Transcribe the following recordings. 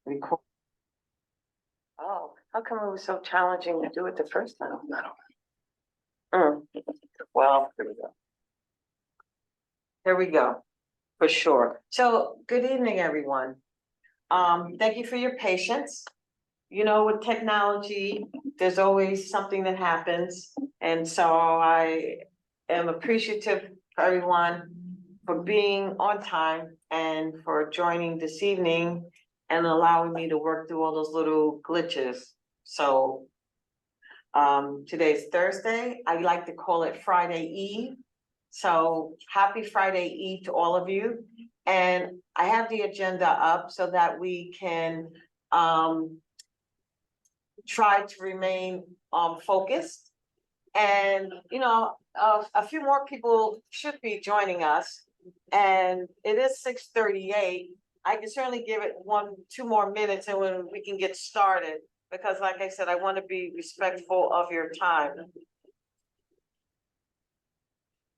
Record. Oh, how come it was so challenging to do it the first time? I don't know. Well, here we go. Here we go, for sure. So, good evening, everyone. Thank you for your patience. You know, with technology, there's always something that happens. And so I am appreciative for everyone for being on time and for joining this evening and allowing me to work through all those little glitches. So today's Thursday. I like to call it Friday Eve. So happy Friday Eve to all of you. And I have the agenda up so that we can try to remain focused. And, you know, a few more people should be joining us. And it is 6:38. I can certainly give it 2 more minutes and when we can get started. Because like I said, I want to be respectful of your time.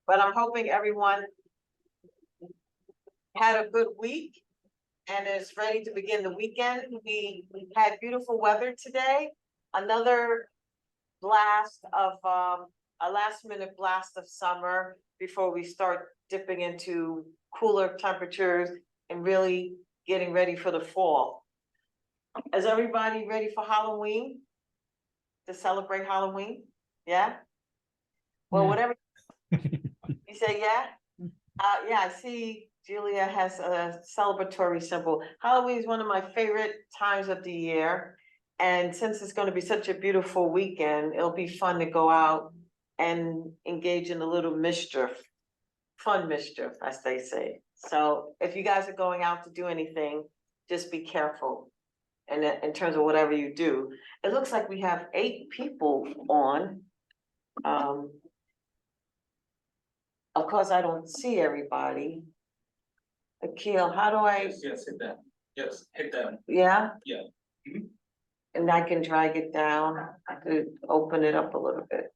But I'm hoping everyone had a good week and is ready to begin the weekend. We had beautiful weather today. Another blast of a last minute blast of summer before we start dipping into cooler temperatures and really getting ready for the fall. Is everybody ready for Halloween? To celebrate Halloween? Yeah? Well, Yeah. whatever. You say yeah? Yeah, I see Julia has a celebratory symbol. Halloween is one of my favorite times of the year. And since it's going to be such a beautiful weekend, it'll be fun to go out and engage in a little mischief, fun mischief, as they say. So if you guys are going out to do anything, just be careful. And in terms of whatever you do, it looks like we have 8 people on. Of course, I don't see everybody. Akil, how do I? Yes, hit that. Yes, hit that. Yeah? Yeah. And I can drag it down. I could open it up a little bit.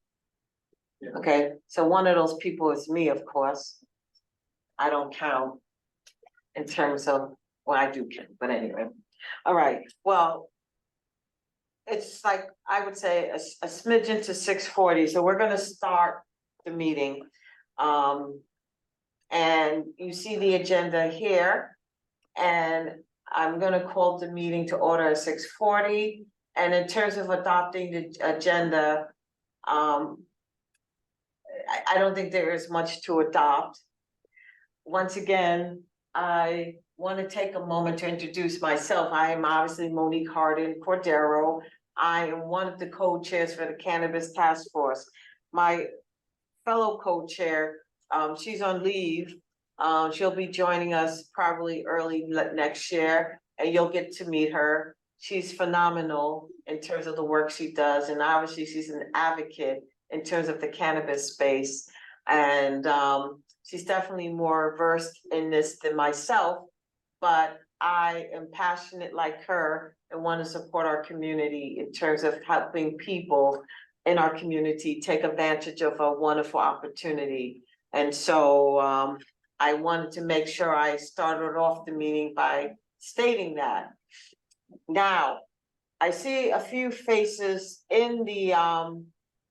Yeah. Okay, so one of those people is me, of course. I don't count in terms of, well, I do count, but anyway. All right, well, it's like, I would say a smidgen to 6:40, so we're gonna start the meeting. And you see the agenda here, and I'm gonna call the meeting to order at 6:40. And in terms of adopting the agenda, I don't think there is much to adopt. Once again, I want to take a moment to introduce myself. I am obviously Monique Hardin Cordero. I am one of the co-chairs for the Cannabis Task Force. My fellow co-chair, she's on leave. She'll be joining us probably early next year, and you'll get to meet her. She's phenomenal in terms of the work she does, and obviously she's an advocate in terms of the cannabis space. And she's definitely more versed in this than myself, but I am passionate like her and want to support our community in terms of helping people in our community take advantage of a wonderful opportunity. And so I wanted to make sure I started off the meeting by stating that. Now, I see a few faces in the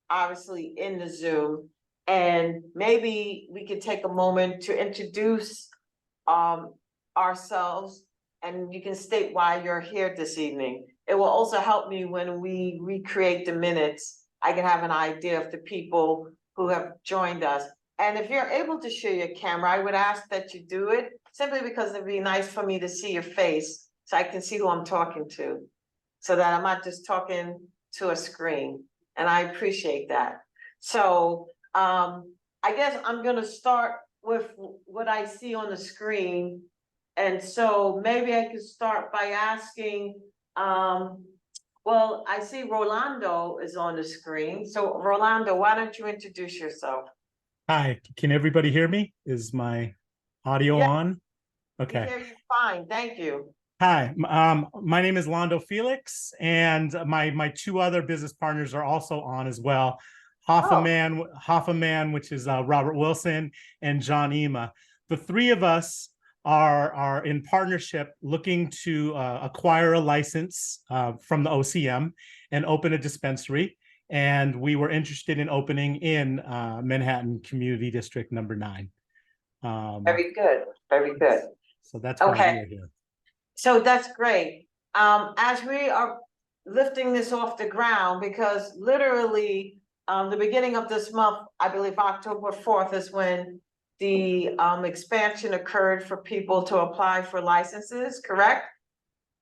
obviously in the Zoom, and maybe we could take a moment to introduce ourselves, and you can state why you're here this evening. It will also help me when we recreate the minutes. I can have an idea of the people who have joined us. And if you're able to share your camera, I would ask that you do it, simply because it'd be nice for me to see your face so I can see who I'm talking to, so that I'm not just talking to a screen. And I appreciate that. So I guess I'm gonna start with what I see on the screen. And so maybe I could start by asking, well, I see Rolando is on the screen. So Rolando, why don't you introduce yourself? Hi, can everybody hear me? Is my audio Yeah. on? We Okay. hear you fine, thank you. Hi, my name is Londo Felix, and my 2 other business partners are also on as well. Hoffa Man, which is Robert Wilson, and John Ema. The 3 of us are in partnership looking to acquire a license from the OCM and open a dispensary. And we were interested in opening in Manhattan Community District number 9. Very good, very good. So that's why Okay. we are here. So that's great. As we are lifting this off the ground, because literally, the beginning of this month, I believe October 4th is when the expansion occurred for people to apply for licenses, correct?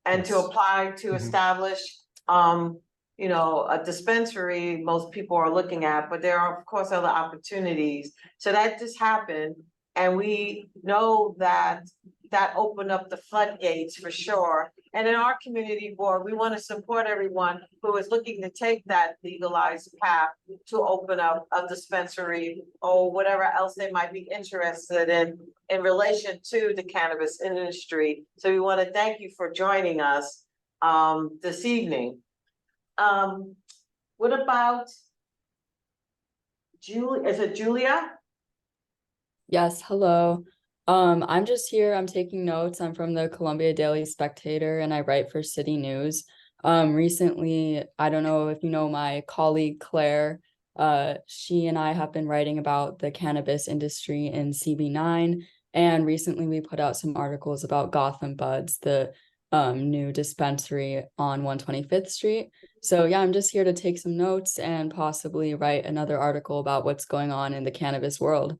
And to Yes. apply to Mhm. establish, a dispensary most people are looking at, but there are, of course, other opportunities. So that just happened. And we know that that opened up the floodgates for sure. And in our community board, we want to support everyone who is looking to take that legalized path to open up a dispensary or whatever else they might be interested in relation to the cannabis industry. So we want to thank you for joining us this evening. What about Julie? Is it Julia? Yes, hello. I'm just here, I'm taking notes. I'm from the Columbia Daily Spectator and I write for City News. Recently, I don't know if you know my colleague Claire, she and I have been writing about the cannabis industry in CB9, and recently we put out some articles about Gotham Buds, the new dispensary on 125th Street. So yeah, I'm just here to take some notes and possibly write another article about what's going on in the cannabis world.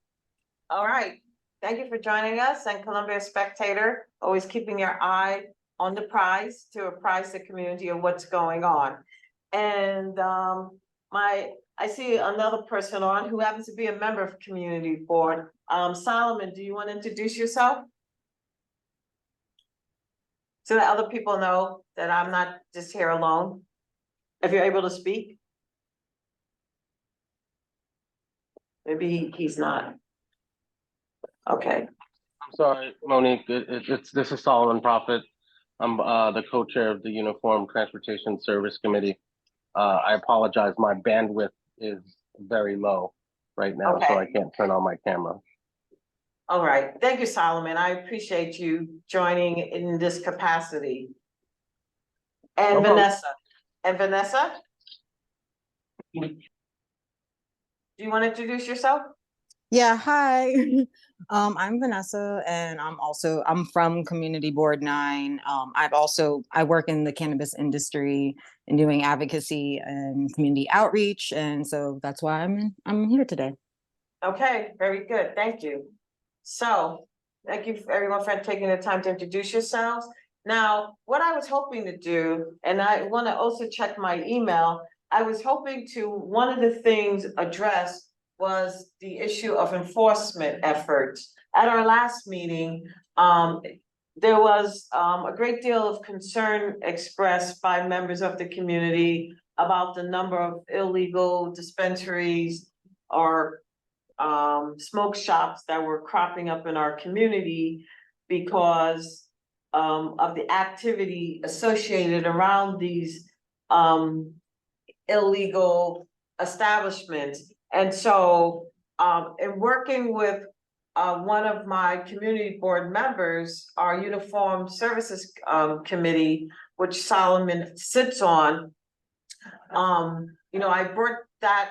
All right. Thank you for joining us, and Columbia Spectator, always keeping your eye on the prize to apprise the community of what's going on. And I see another person on who happens to be a member of community board. Solomon, do you want to introduce yourself? So that other people know that I'm not just here alone. If you're able to speak. Maybe he's not. Okay. I'm sorry, Monique, this is Solomon Prophet. I'm the co-chair of the Uniform Transportation Service Committee. I apologize, my bandwidth is very low right now, so I can't turn on my camera. All right, thank you, Solomon. I appreciate you joining in this capacity. And No Vanessa, do you want to introduce yourself? Yeah, hi. I'm Vanessa, and I'm from Community Board 9. I work in the cannabis industry and doing advocacy and community outreach, and so that's why I'm here today. Okay, very good, thank you. So, thank you everyone for taking the time to introduce yourselves. Now, what I was hoping to do, and I want to also check my email, I was hoping to, one of the things addressed was the issue of enforcement efforts. At our last meeting, there was a great deal of concern expressed by members of the community about the number of illegal dispensaries or smoke shops that were cropping up in our community because of the activity associated around these illegal establishments. And so in working with one of my community board members, our Uniform Services Committee, which Solomon sits on, I brought that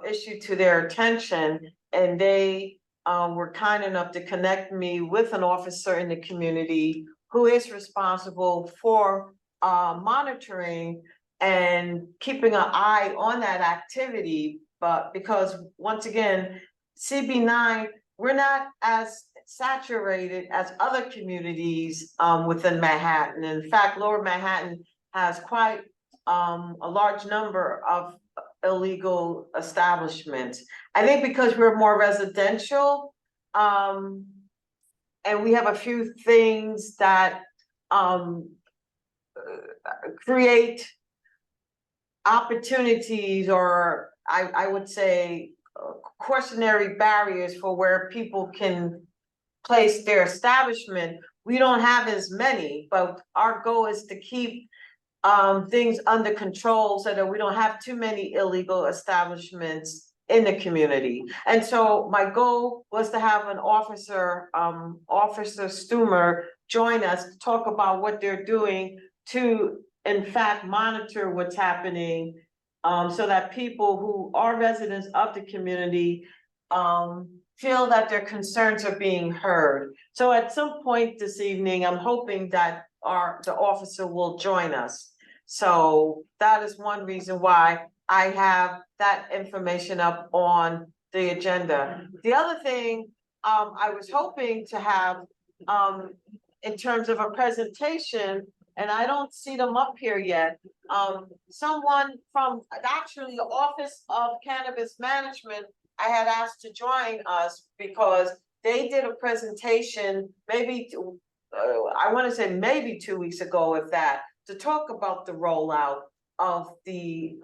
issue to their attention, and they were kind enough to connect me with an officer in the community who is responsible for monitoring and keeping an eye on that activity. But because once again, CB9, we're not as saturated as other communities within Manhattan. In fact, Lower Manhattan has quite a large number of illegal establishments. I think because we're more residential, and we have a few things that create opportunities, or I would say cautionary barriers for where people can place their establishment. We don't have as many, but our goal is to keep things under control so that we don't have too many illegal establishments in the community. And so my goal was to have an officer, Officer Stumer, join us to talk about what they're doing to, in fact, monitor what's happening, so that people who are residents of the community feel that their concerns are being heard. So at some point this evening, I'm hoping that the officer will join us. So that is one reason why I have that information up on the agenda. The other thing, I was hoping to have, in terms of a presentation, and I don't see them up here yet. Someone from actually the Office of Cannabis Management, I had asked to join us because they did a presentation, maybe, I want to say maybe 2 weeks ago, if that, to talk about the rollout of the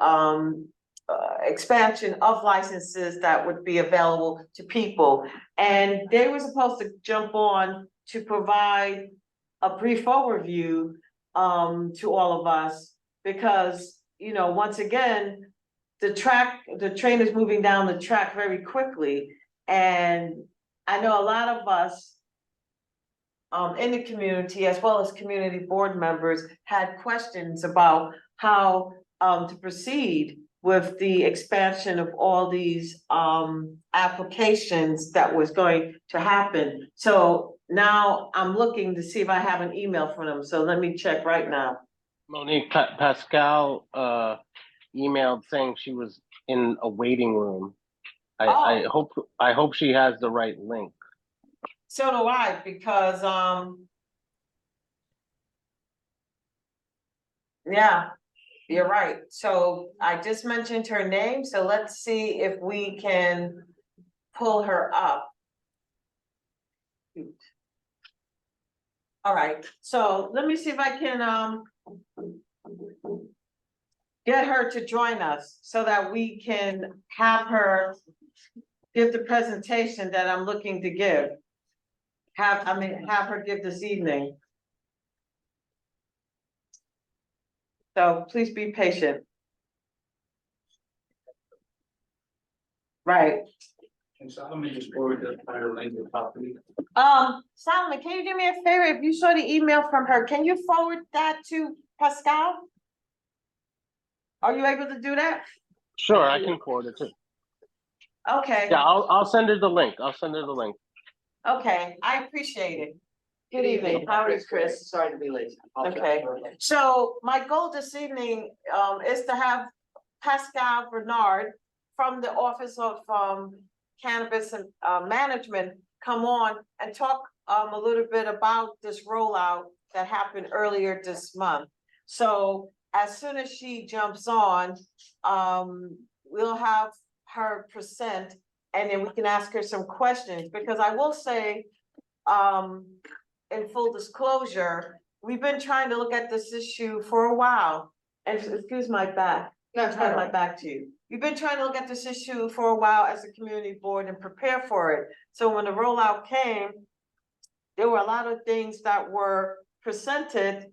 expansion of licenses that would be available to people. And they were supposed to jump on to provide a brief overview to all of us, because, once again, the train is moving down the track very quickly. And I know a lot of us in the community, as well as community board members, had questions about how to proceed with the expansion of all these applications that was going to happen. So now I'm looking to see if I have an email from them. So let me check right now. Monique, Pascal emailed saying she was in a waiting room. I hope she has the right link. So do I, because yeah, you're right. So I just mentioned her name, so let's see if we can pull her up. All right, so let me see if I can get her to join us so that we can have her give the presentation that I'm looking to give. Have her give this evening. So please be patient. Right. And so let me just forward the entire link to property. Solomon, can you do me a favor? If you saw the email from her, can you forward that to Pascal? Are you able to do that? Sure, I can forward it too. Okay. Yeah, I'll send her the link. Okay, I appreciate it. Good evening. How is Chris? Sorry to be late. Okay, so my goal this evening is to have Pascal Bernard from the Office of Cannabis and Management come on and talk a little bit about this rollout that happened earlier this month. So as soon as she jumps on, we'll have her present, and then we can ask her some questions, because I will say, in full disclosure, we've been trying to look at this issue for a while. And excuse my back. No, turn my back to you. We've been trying to look at this issue for a while as a community board and prepare for it. So when the rollout came, there were a lot of things that were presented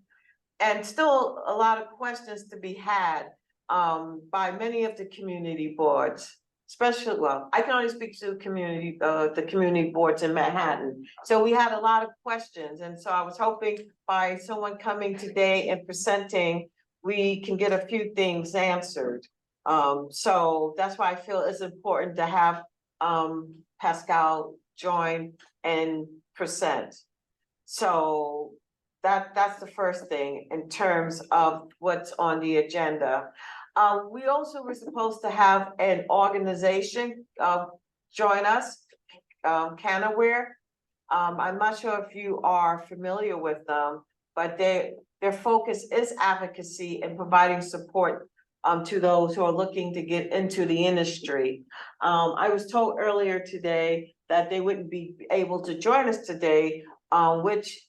and still a lot of questions to be had by many of the community boards. Especially, well, I can only speak to the community boards in Manhattan. So we had a lot of questions. And so I was hoping by someone coming today and presenting, we can get a few things answered. So that's why I feel it's important to have Pascal join and present. So that's the first thing in terms of what's on the agenda. We also were supposed to have an organization join us, Cannabis. I'm not sure if you are familiar with them, but their focus is advocacy and providing support to those who are looking to get into the industry. I was told earlier today that they wouldn't be able to join us today, which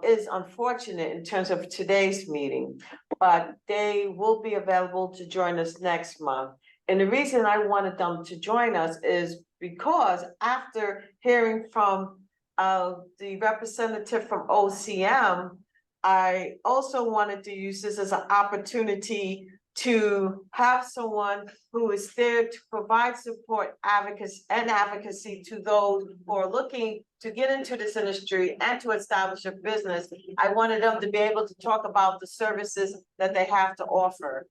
is unfortunate in terms of today's meeting, but they will be available to join us next month. And the reason I wanted them to join us is because after hearing from the representative from OCM, I also wanted to use this as an opportunity to have someone who is there to provide support, advocacy to those who are looking to get into this industry and to establish a business. I wanted them to be able to talk about the services that they have to offer.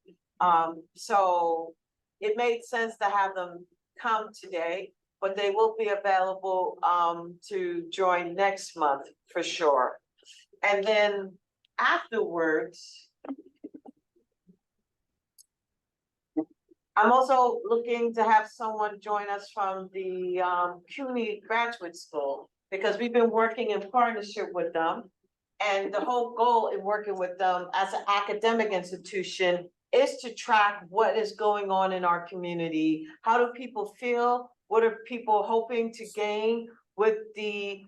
So it made sense to have them come today, but they will be available to join next month for sure. And then afterwards, I'm also looking to have someone join us from the CUNY Graduate School, because we've been working in partnership with them. And the whole goal in working with them as an academic institution is to track what is going on in our community. How do people feel? What are people hoping to gain with the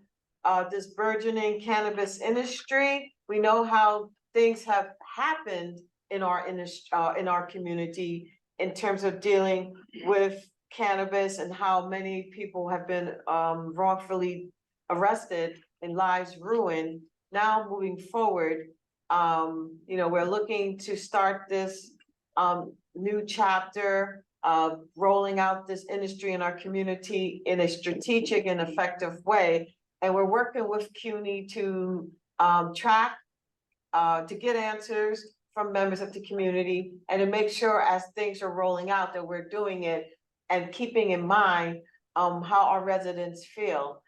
this burgeoning cannabis industry? We know how things have happened in our community in terms of dealing with cannabis and how many people have been wrongfully arrested and lives ruined. Now moving forward, we're looking to start this new chapter of rolling out this industry in our community in a strategic and effective way. And we're working with CUNY to track, to get answers from members of the community and to make sure as things are rolling out that we're doing it and keeping in mind how our residents feel.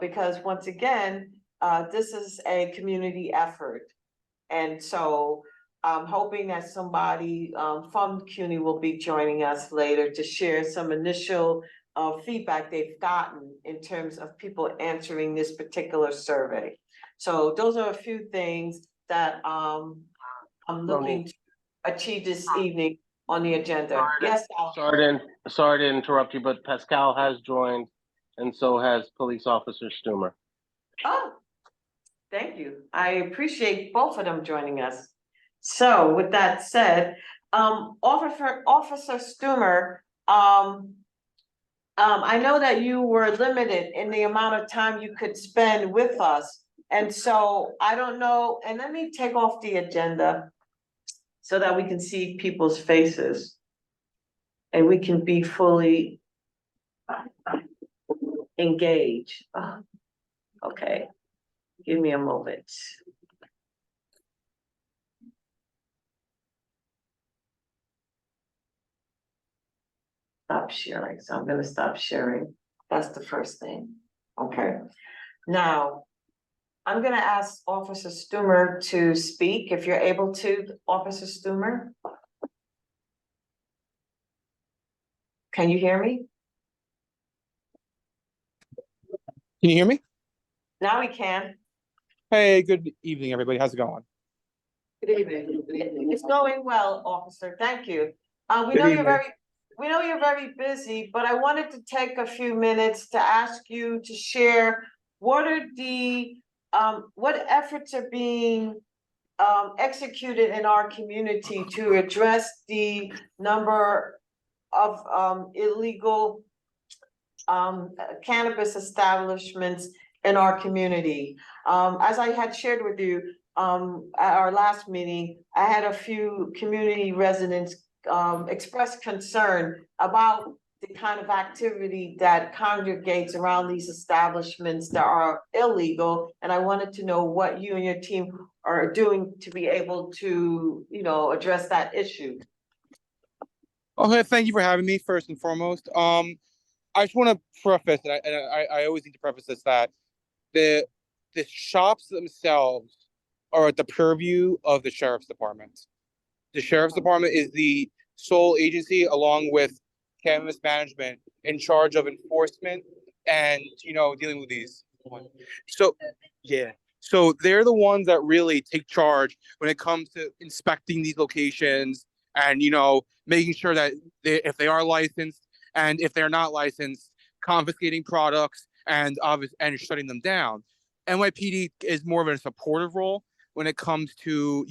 Because once again, this is a community effort. And so I'm hoping that somebody from CUNY will be joining us later to share some initial feedback they've gotten in terms of people answering this particular survey. So those are a few things that I'm looking to achieve this evening on the agenda. Yes, Al. Sorry to interrupt you, but Pascal has joined, and so has Police Officer Stumer. Oh, thank you. I appreciate both of them joining us. So with that said, Officer Stumer, I know that you were limited in the amount of time you could spend with us. And so I don't know, and let me take off the agenda so that we can see people's faces and we can be fully engaged. Okay, give me a moment. Stop sharing, so I'm gonna stop sharing. That's the first thing, okay? Now, I'm gonna ask Officer Stumer to speak, if you're able to, Officer Stumer. Can you hear me? Can you hear me? Now we can. Hey, good evening, everybody. How's it going? Good evening. It's going well, Officer, thank you. We Good know you're evening. very busy, but I wanted to take a few minutes to ask you to share what are the what efforts are being executed in our community to address the number of illegal cannabis establishments in our community. As I had shared with you at our last meeting, I had a few community residents express concern about the kind of activity that congregates around these establishments that are illegal. And I wanted to know what you and your team are doing to be able to, address that issue. Okay, thank you for having me, first and foremost. I just want to preface, and I always need to preface this, that the shops themselves are at the purview of the Sheriff's Department. The Sheriff's Department is the sole agency, along with cannabis management, in charge of enforcement and dealing with these. So yeah, so they're the ones that really take charge when it comes to inspecting these locations and making sure that if they are licensed, and if they're not licensed, confiscating products and shutting them down. NYPD is more of a supportive role when it comes to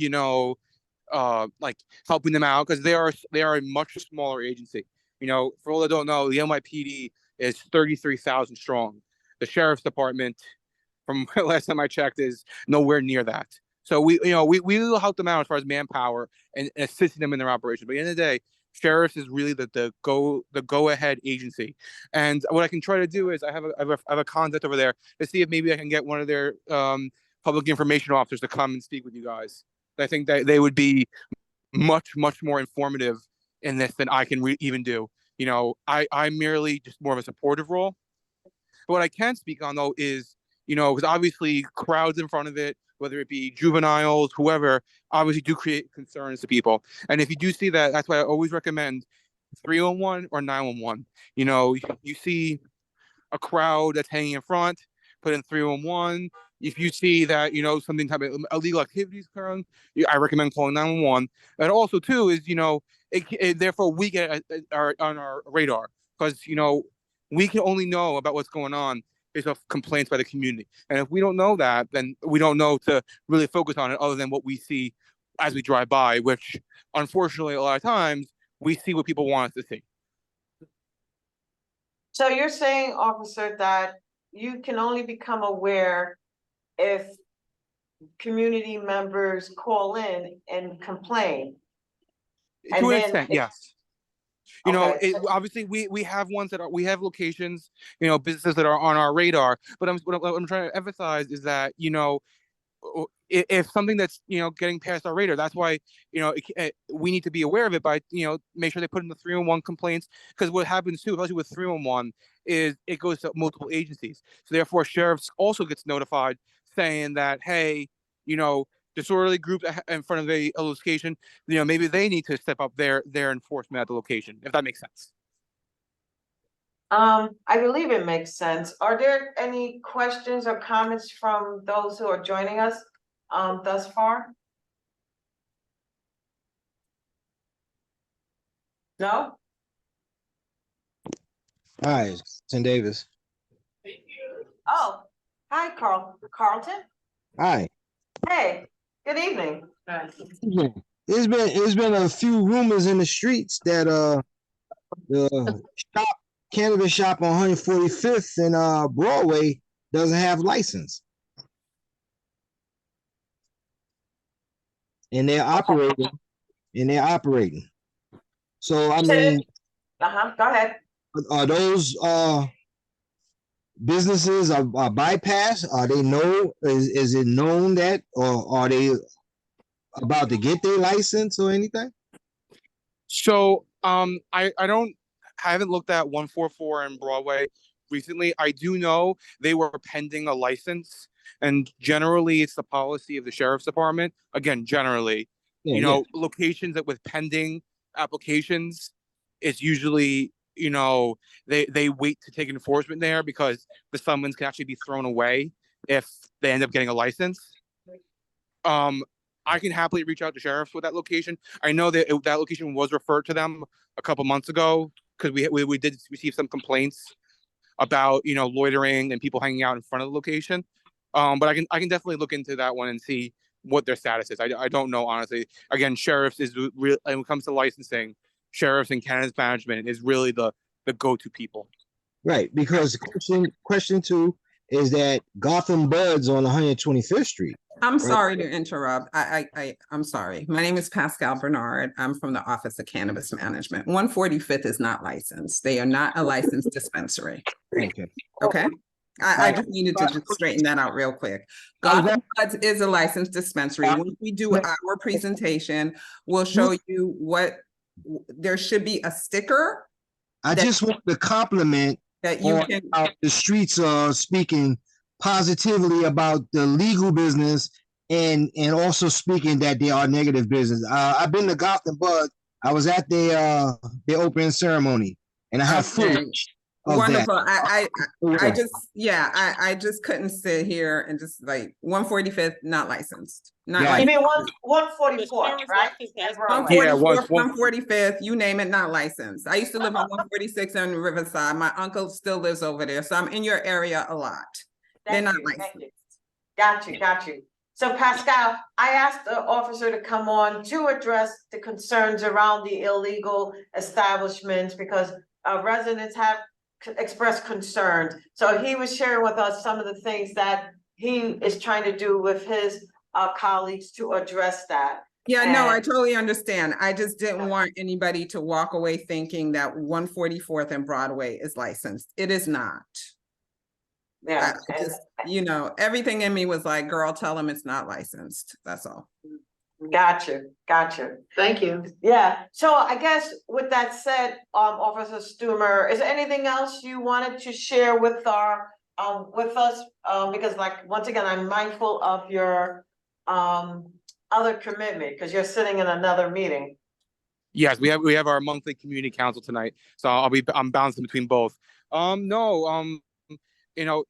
like helping them out, because they are a much smaller agency. For all that don't know, the NYPD is 33,000 strong. The Sheriff's Department, from last time I checked, is nowhere near that. So we will help them out as far as manpower and assisting them in their operation. But at the end of the day, sheriffs is really the go ahead agency. And what I can try to do is I have a contact over there to see if maybe I can get one of their public information officers to come and speak with you guys. I think that they would be much more informative in this than I can even do. I'm merely just more of a supportive role. But what I can speak on though is, because obviously crowds in front of it, whether it be juveniles, whoever, obviously do create concerns to people. And if you do see that, that's why I always recommend 311 or 911. You see a crowd that's hanging in front, put in 311. If you see that, something type of illegal activities occurring, I recommend calling 911. And also too is, therefore we get on our radar because, we can only know about what's going on based off complaints by the community. And if we don't know that, then we don't know to really focus on it other than what we see as we drive by, which unfortunately a lot of times we see what people want us to see. So you're saying, officer, that you can only become aware if community members call in and complain? And To an then extent, it- yes. Okay. Obviously we have ones we have locations, businesses that are on our radar. But what I'm trying to emphasize is that, if something that's, getting past our radar, that's why, we need to be aware of it by, make sure they put in the 311 complaints. Because what happens too, especially with 311, is it goes to multiple agencies. So therefore, sheriffs also gets notified saying that, hey, disorderly group in front of a location, maybe they need to step up their enforcement at the location, if that makes sense. I believe it makes sense. Are there any questions or comments from those who are joining us, thus far? No? Hi, Tim Davis. Oh, hi, Carlton. Hi. Hey, good evening. It's been a few rumors in the streets that the cannabis shop on 145th and Broadway doesn't have license. And they're operating. So I mean, Go ahead. are those businesses are bypassed? Are they is it known that, or are they about to get their license or anything? So I haven't looked at 144 and Broadway recently. I do know they were pending a license, and generally it's the policy of the sheriff's department. Again, generally, locations that with pending applications, it's usually, they wait to take enforcement there because the summons can actually be thrown away if they end up getting a license. I can happily reach out to sheriffs with that location. I know that that location was referred to them a couple months ago because we did receive some complaints about, loitering and people hanging out in front of the location. But I can definitely look into that one and see what their status is. I don't know, honestly. Again, sheriffs is real, and when it comes to licensing, sheriffs and cannabis management is really the go-to people. Right, because question two is that Gotham Buds on 125th Street. I'm sorry to interrupt. I'm sorry. My name is Pascal Bernard. I'm from the Office of Cannabis Management. 145th is not licensed. They are not a licensed dispensary. Okay. I just needed to just straighten that out real quick. Gotham Buds is a licensed dispensary. When we do our presentation, we'll show you what there should be a sticker. I just want to compliment that you can. The streets are speaking positively about the legal business and also speaking that they are negative business. I've been to Gotham Bud. I was at their opening ceremony, and I have footage of wonderful. that. I just couldn't sit here and just like 145th not licensed. Not Yeah. licensed. You mean 144, right? 145th, you name it, not licensed. I used to live on 146 in Riverside. My uncle still lives over there, so I'm in your area a lot. They're not licensed. Got you. So Pascal, I asked the officer to come on to address the concerns around the illegal establishments because residents have expressed concerns. So he was sharing with us some of the things that he is trying to do with his colleagues to address that. Yeah, no, I And- totally understand. I just didn't want anybody to walk away thinking that 144th and Broadway is licensed. It is not. Yeah, I just, you know, everything in me was like, girl, tell them it's not licensed. That's all. gotcha. Thank you. Yeah, so I guess with that said, Officer Stumer, is there anything else you wanted to share with our, with us? Because like, once again, I'm mindful of your, other commitment, because you're sitting in another meeting. Yes, we have our monthly community council tonight, so I'm bouncing between both. No, you know,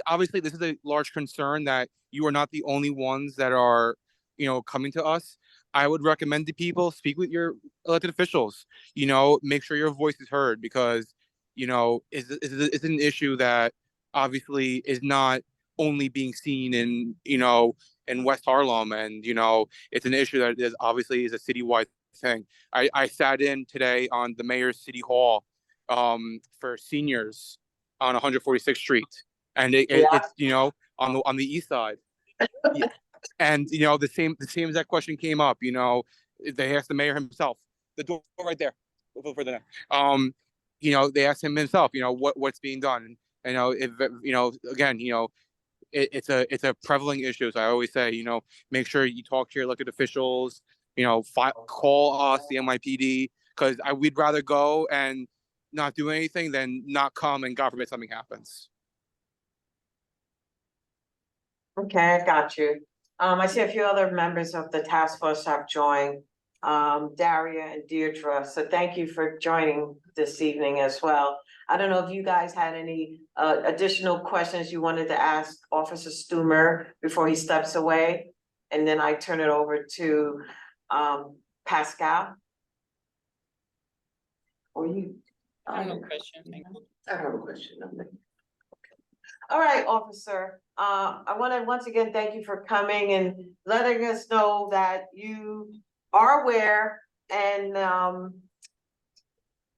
obviously this is a large concern that you are not the only ones that are, you know, coming to us. I would recommend to people speak with your elected officials. You know, make sure your voice is heard because, you know, it's an issue that obviously is not only being seen in, you know, in West Harlem, and you know, it's an issue that is obviously is a citywide thing. I sat in today on the mayor's city hall for seniors on 146th Street, and it's, you know, on the east side. Yeah. And you know, the same exact question came up. You know, they asked the mayor himself. The door right there. Go further now. You know, they asked him himself. You know, what's being done. And, you know, if you know, again, you know, it's a prevalent issue. So I always say, you know, make sure you talk to your elected officials. You know, call us, the NYPD, because we'd rather go and not do anything than not come and God forbid something happens. Okay, I got you. I see a few other members of the task force have joined, Daria and Deirdre, so thank you for joining this evening as well. I don't know if you guys had any additional questions you wanted to ask Officer Stumer before he steps away, and then I turn it over to Pascal. Or you? I have a question. I have a question. All right, officer, I want to once again thank you for coming and letting us know that you are aware and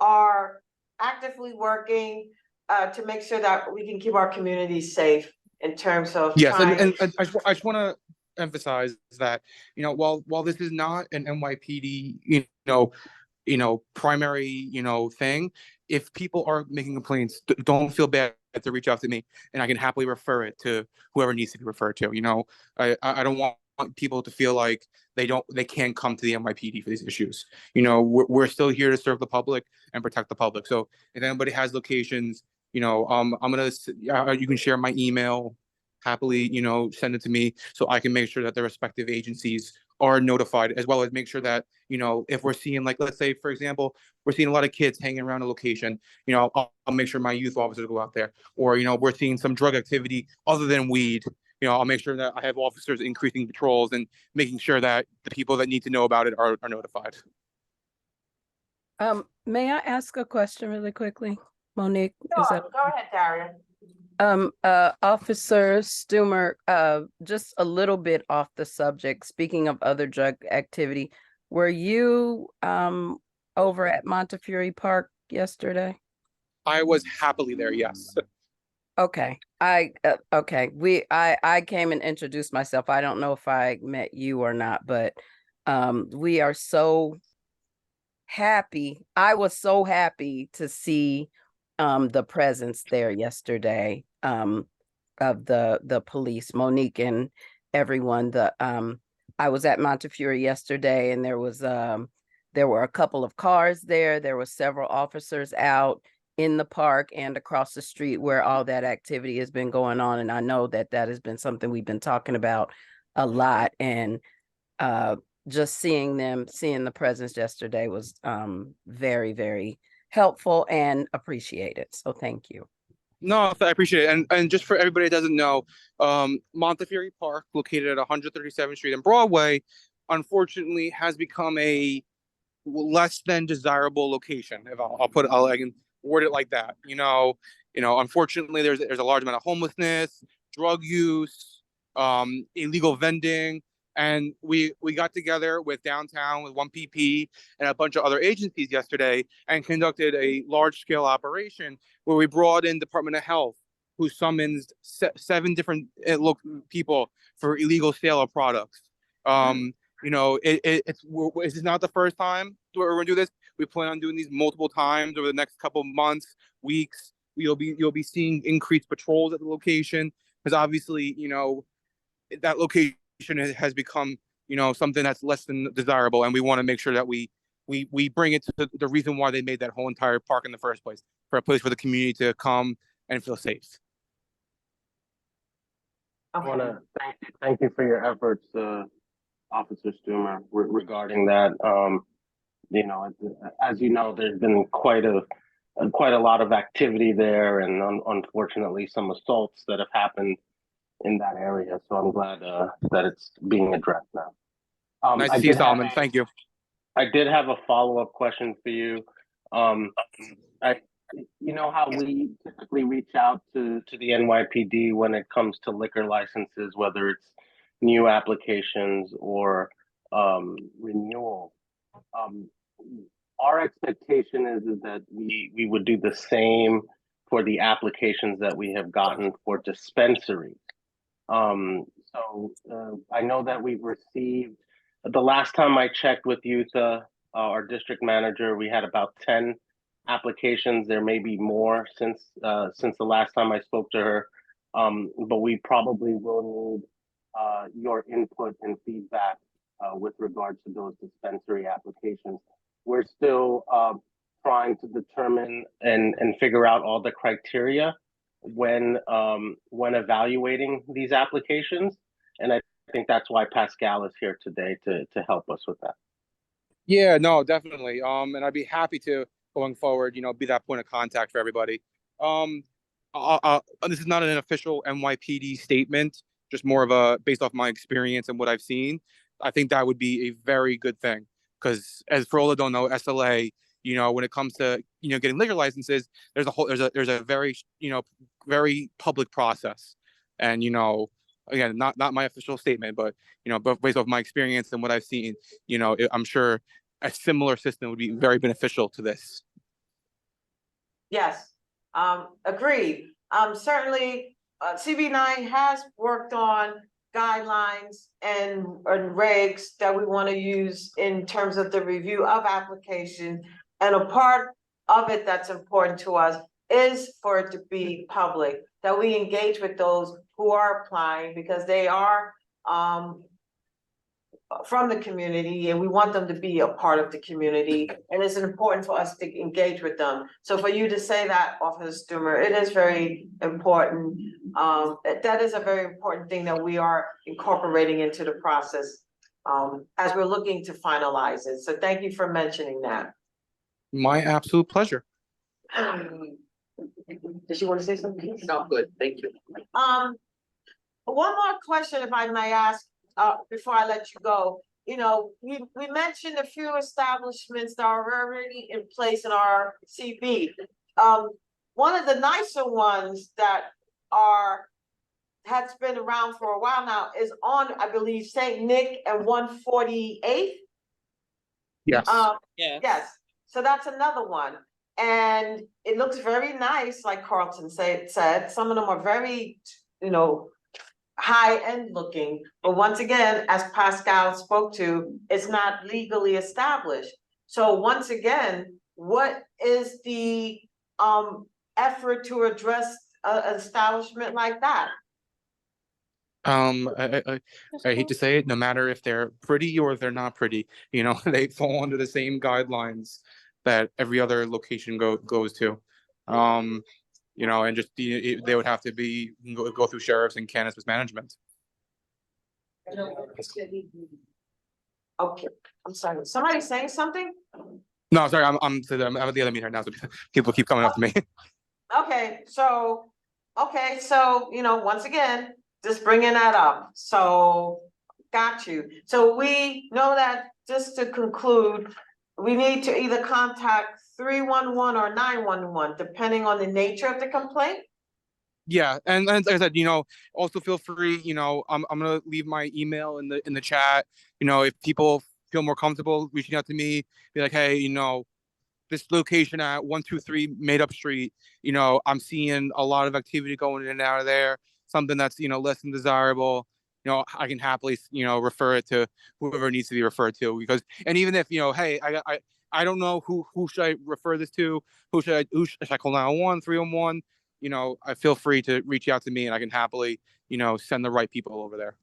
are actively working to make sure that we can keep our community safe in terms of Yes, trying. and I just want to emphasize that, you know, while this is not an NYPD, you know, primary, you know, thing, if people are making complaints, don't feel bad to reach out to me, and I can happily refer it to whoever needs to be referred to. You know, I don't want people to feel like they can't come to the NYPD for these issues. You know, we're still here to serve the public and protect the public. So if anybody has locations, you know, you can share my email, happily, you know, send it to me so I can make sure that the respective agencies are notified, as well as make sure that, you know, if we're seeing, like, let's say, for example, we're seeing a lot of kids hanging around a location, you know, I'll make sure my youth officers go out there. Or, you know, we're seeing some drug activity other than weed, you know, I'll make sure that I have officers increasing patrols and making sure that the people that need to know about it are notified. May I ask a question really quickly, Monique? Is Sure, that go ahead, Daria. Officer Stumer, just a little bit off the subject, speaking of other drug activity, were you over at Montefiore Park yesterday? I was happily there, yes. Okay, okay. I came and introduced myself. I don't know if I met you or not, but we are so happy. I was so happy to see the presence there yesterday of the police, Monique and everyone. I was at Montefiore yesterday, and there were a couple of cars there. There were several officers out in the park and across the street where all that activity has been going on. And I know that has been something we've been talking about a lot. And just seeing the presence yesterday was very, very helpful and appreciated. So thank you. No, I appreciate it. And just for everybody that doesn't know, Montefiore Park, located at 137th Street and Broadway, unfortunately has become a less than desirable location. If I can word it like that. You know, unfortunately there's a large amount of homelessness, drug use, illegal vending. And we got together with downtown, with 1PP and a bunch of other agencies yesterday and conducted a large scale operation where we brought in Department of Health, who summons 7 different people for illegal sale of products. You know, this is not the first time we're going to do this. We plan on doing these multiple times over the next couple months, weeks. You'll be seeing increased patrols at the location, because obviously, you know, that location has become, you know, something that's less than desirable, and we want to make sure that we bring it to the reason why they made that whole entire park in the first place, for a place for the community to come and feel safe. I want to thank you for your efforts, Officer Stumer, regarding that. You know, as you know, there's been quite a lot of activity there, and unfortunately, some assaults that have happened in that area. So I'm glad that it's being addressed now. Nice to see you, Solomon. Thank you. I did have a follow-up question for you. You know how we typically reach out to the NYPD when it comes to liquor licenses, whether it's new applications or renewal. Our expectation is that we would do the same for the applications that we have gotten for dispensaries. So I know that we've received, the last time I checked with Yutha, our district manager, we had about 10 applications. There may be more since the last time I spoke to her, but we probably will need your input and feedback with regard to those dispensary applications. We're still trying to determine and figure out all the criteria when evaluating these applications, and I think that's why Pascal is here today to help us with that. Yeah, no, definitely. And I'd be happy to, going forward, you know, be that point of contact for everybody. This is not an official NYPD statement, just more of a based off my experience and what I've seen. I think that would be a very good thing, because as for all that don't know, SLA, you know, when it comes to, you know, getting liquor licenses, there's a very, you know, very public process. And, you know, again, not my official statement, but, you know, but based off my experience and what I've seen, you know, I'm sure a similar system would be very beneficial to this. Yes, agreed. Certainly, CB9 has worked on guidelines and regs that we want to use in terms of the review of application. And a part of it that's important to us is for it to be public, that we engage with those who are applying, because they are from the community, and we want them to be a part of the community, and it's important for us to engage with them. So for you to say that, Officer Stumer, it is very important. That is a very important thing that we are incorporating into the process as we're looking to finalize it. So thank you for mentioning that. My absolute pleasure. Did you want to say something? No, good, thank you. One more question, if I may ask, before I let you go. You know, we mentioned a few establishments that are already in place in our CB. One of the nicer ones that has been around for a while now is on, I believe, St. Nick and 148th. Yes. Yes. So that's another one. And it looks very nice, like Carlton said. Some of them are very, you know, high-end looking, but once again, as Pascal spoke to, it's not legally established. So once again, what is the effort to address an establishment like that? I hate to say it, no matter if they're pretty or if they're not pretty, you know, they fall under the same guidelines that every other location goes to. You know, and just they would have to go through sheriffs and cannabis management. Okay, I'm sorry. Somebody saying something? No, sorry, I'm at the other meeting right now, so people keep coming up to me. Okay, so you know, once again, just bringing that up. So got you. So we know that, just to conclude, we need to either contact 311 or 911, depending on the nature of the complaint. Yeah, and like I said, you know, also feel free, you know, I'm gonna leave my email in the chat. You know, if people feel more comfortable reaching out to me, be like, hey, you know, this location at 123 Made Up Street, you know, I'm seeing a lot of activity going in and out of there, something that's, you know, less than desirable. You know, I can happily, you know, refer it to whoever needs to be referred to, because, and even if, you know, hey, I don't know who should I refer this to, who should I call 911, 311, you know, I feel free to reach out to me and I can happily, you know, send the right people over there.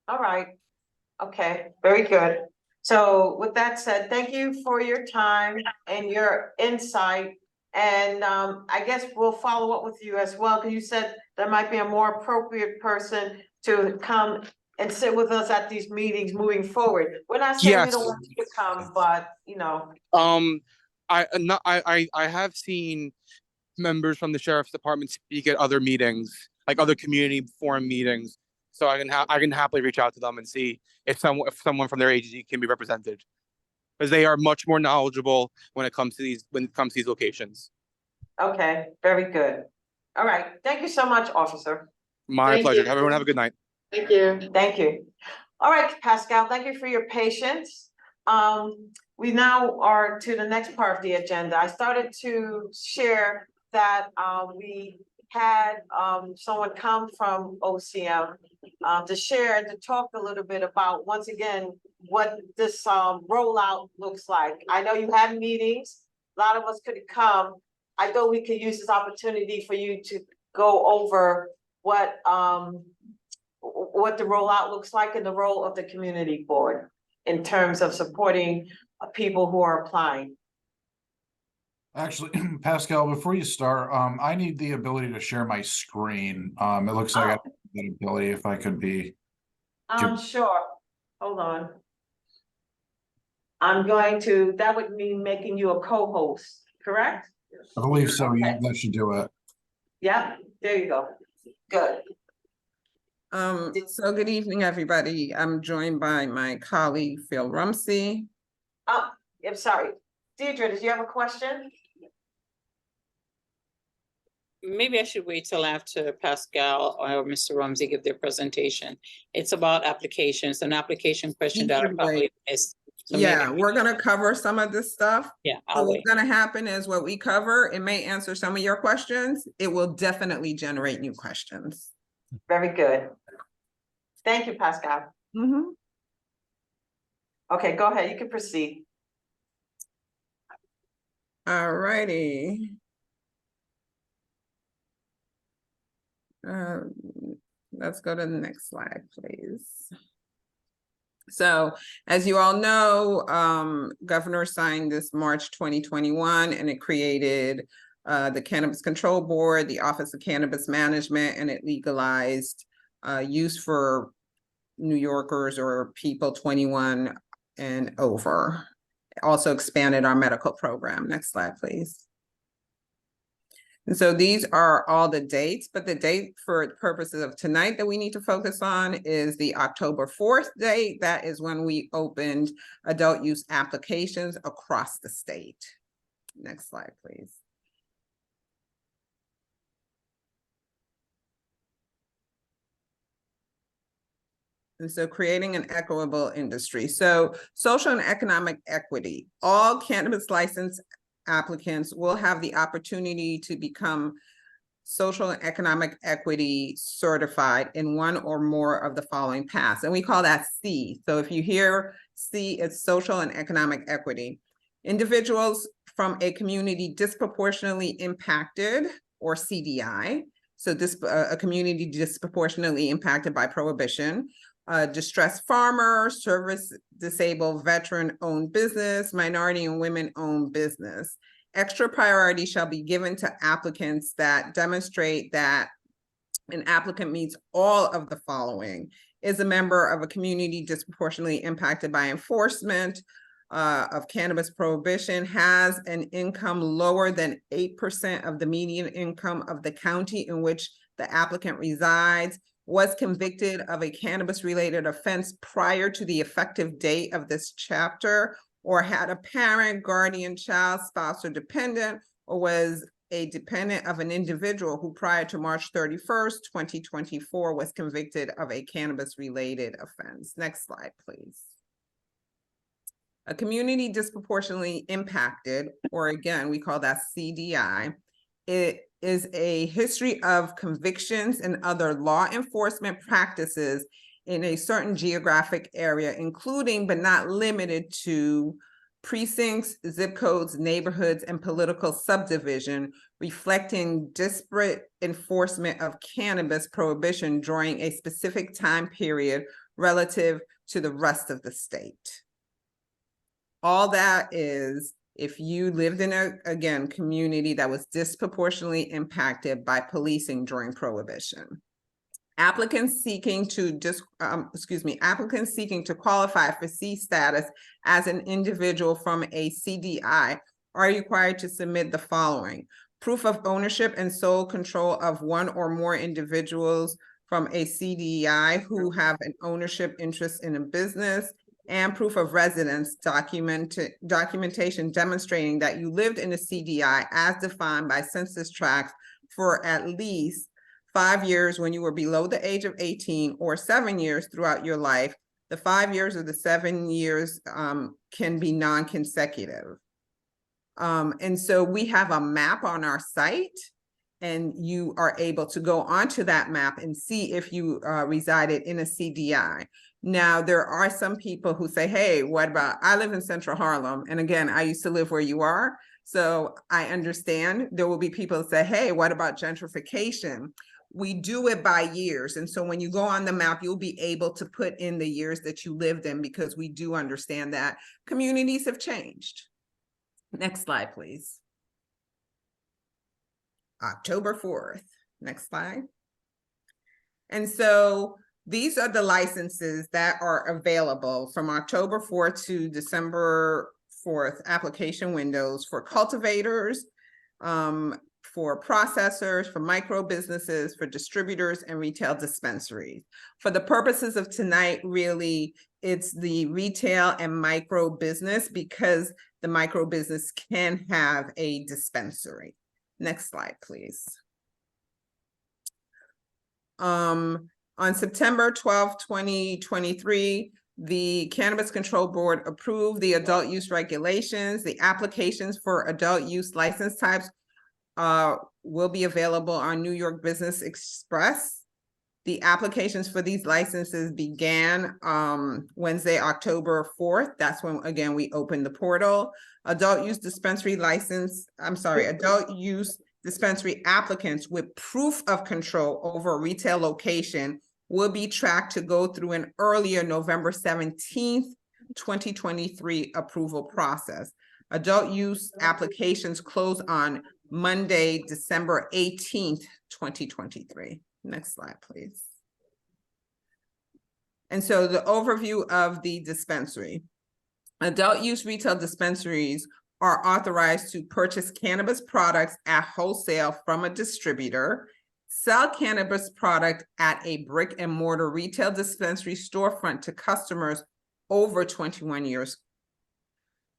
All right. Okay, very good. So with that said, thank you for your time and your insight. And I guess we'll follow up with you as well, because you said there might be a more appropriate person to come and sit with us at these meetings moving forward. We're not saying we Yes. don't want you to come, but you know. I have seen members from the sheriff's department speak at other meetings, like other community forum meetings. So I can happily reach out to them and see if someone from their agency can be represented, because they are much more knowledgeable when it comes to these locations. Okay, very good. All right, thank you so much, officer. My pleasure. Everyone have a good night. Thank you. Thank you. All right, Pascal, thank you for your patience. We now are to the next part of the agenda. I started to share that we had someone come from OCM to share and to talk a little bit about, once again, what this rollout looks like. I know you had meetings, a lot of us couldn't come. I thought we could use this opportunity for you to go over what the rollout looks like and the role of the community board in terms of supporting people who are applying. Actually, Pascal, before you start, I need the ability to share my screen. It looks like I have that ability if I could be. Sure. Hold on. That would mean making you a co-host, correct? I believe so. Okay. Yeah, that should do it. Yeah, there you go. Good. So good evening, everybody. I'm joined by my colleague, Phil Rumsey. I'm sorry. Deirdre, did you have a question? Maybe I should wait till after Pascal or Mr. Rumsey give their presentation. It's about applications, an application question that I probably missed. So yeah, we're gonna cover some of this stuff. Yeah, so what's gonna happen is what we cover, it may answer some of your questions. It will definitely generate new questions. Very good. Thank you, Pascal. Okay, go ahead. You can proceed. All righty. Let's go to the next slide, please. So, as you all know, Governor signed this March 2021, and it created the Cannabis Control Board, the Office of Cannabis Management, and it legalized use for New Yorkers or people 21 and over. It also expanded our medical program. Next slide, please. And so these are all the dates, but the date for purposes of tonight that we need to focus on is the October 4th date. That is when we opened adult use applications across the state. Next slide, please. And so creating an equitable industry. So social and economic equity. All cannabis license applicants will have the opportunity to become social and economic equity certified in one or more of the following paths. And we call that C. So if you hear C, it's social and economic equity. Individuals from a community disproportionately impacted, or CDI. So this a community disproportionately impacted by prohibition. Distressed farmer, service disabled veteran-owned business, minority and women-owned business. Extra priority shall be given to applicants that demonstrate that an applicant meets all of the following: is a member of a community disproportionately impacted by enforcement of cannabis prohibition, has an income lower than 8% of the median income of the county in which the applicant resides, was convicted of a cannabis-related offense prior to the effective date of this chapter, or had a parent, guardian, child, spouse, or dependent, or was a dependent of an individual who prior to March 31st, 2024 was convicted of a cannabis-related offense. Next slide, please. A community disproportionately impacted, or again, we call that CDI. It is a history of convictions and other law enforcement practices in a certain geographic area, including but not limited to precincts, zip codes, neighborhoods, and political subdivision, reflecting disparate enforcement of cannabis prohibition during a specific time period relative to the rest of the state. All that is, if you lived in a, again, community that was disproportionately impacted by policing during prohibition. Applicants seeking to applicants seeking to qualify for C status as an individual from a CDI are required to submit the following: proof of ownership and sole control of one or more individuals from a CDI who have an ownership interest in a business, and proof of residence documentation demonstrating that you lived in a CDI as defined by census tracts for at least 5 years when you were below the age of 18, or 7 years throughout your life. The 5 years or the 7 years can be non-consecutive. And so we have a map on our site, and you are able to go onto that map and see if you resided in a CDI. Now, there are some people who say, hey, what about, I live in Central Harlem. And again, I used to live where you are. So I understand there will be people that say, hey, what about gentrification? We do it by years. And so when you go on the map, you'll be able to put in the years that you lived in, because we do understand that communities have changed. Next slide, please. October 4th. Next slide. And so these are the licenses that are available from October 4th to December 4th, application windows for cultivators, for processors, for micro businesses, for distributors, and retail dispensaries. For the purposes of tonight, really, it's the retail and micro business, because the micro business can have a dispensary. Next slide, please. On September 12, 2023, the Cannabis Control Board approved the adult use regulations. The applications for adult use license types will be available on New York Business Express. The applications for these licenses began Wednesday, October 4th. That's when, again, we opened the portal. Adult use dispensary applicants with proof of control over a retail location will be tracked to go through an earlier November 17th, 2023 approval process. Adult use applications close on Monday, December 18th, 2023. Next slide, please. And so the overview of the dispensary. Adult use retail dispensaries are authorized to purchase cannabis products at wholesale from a distributor, sell cannabis product at a brick and mortar retail dispensary storefront to customers over 21 years,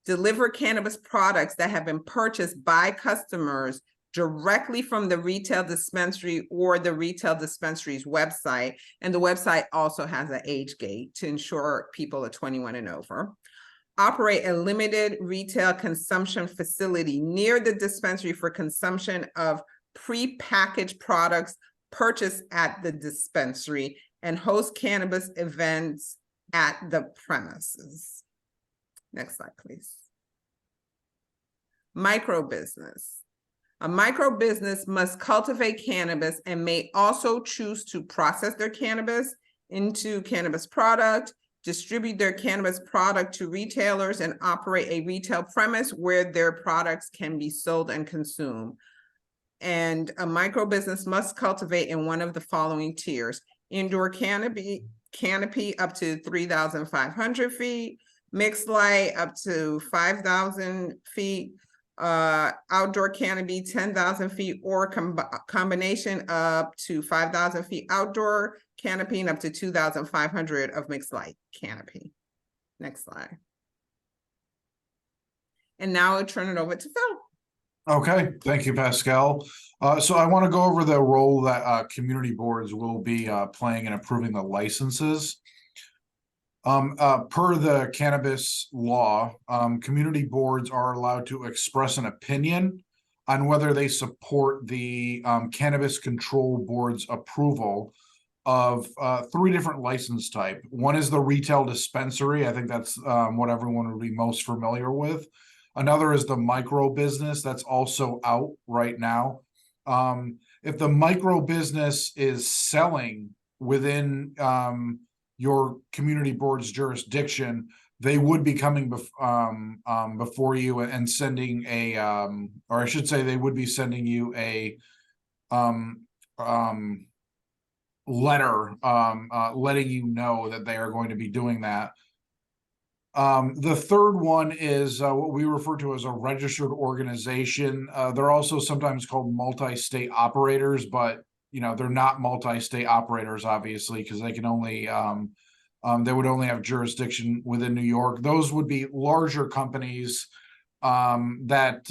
deliver cannabis products that have been purchased by customers directly from the retail dispensary or the retail dispensary's website. And the website also has an age gate to ensure people are 21 and over. Operate a limited retail consumption facility near the dispensary for consumption of pre-packaged products purchased at the dispensary, and host cannabis events at the premises. Next slide, please. Micro business. A micro business must cultivate cannabis and may also choose to process their cannabis into cannabis product, distribute their cannabis product to retailers, and operate a retail premise where their products can be sold and consumed. And a micro business must cultivate in one of the following tiers: indoor canopy up to 3,500 feet, mixed light up to 5,000 feet, outdoor canopy 10,000 feet, or combination up to 5,000 feet outdoor canopy and up to 2,500 of mixed light canopy. Next slide. And now I'll turn it over to Phil. Okay, thank you, Pascal. So I want to go over the role that community boards will be playing in approving the licenses. Per the cannabis law, community boards are allowed to express an opinion on whether they support the Cannabis Control Board's approval of 3 different license type. One is the retail dispensary. I think that's what everyone would be most familiar with. Another is the micro business that's also out right now. If the micro business is selling within your community board's jurisdiction, they would be coming before you and sending a, or I should say, they would be sending you a letter letting you know that they are going to be doing that. The third one is what we refer to as a registered organization. They're also sometimes called multi-state operators, but they're not multi-state operators, obviously, because they can only they would only have jurisdiction within New York. Those would be larger companies that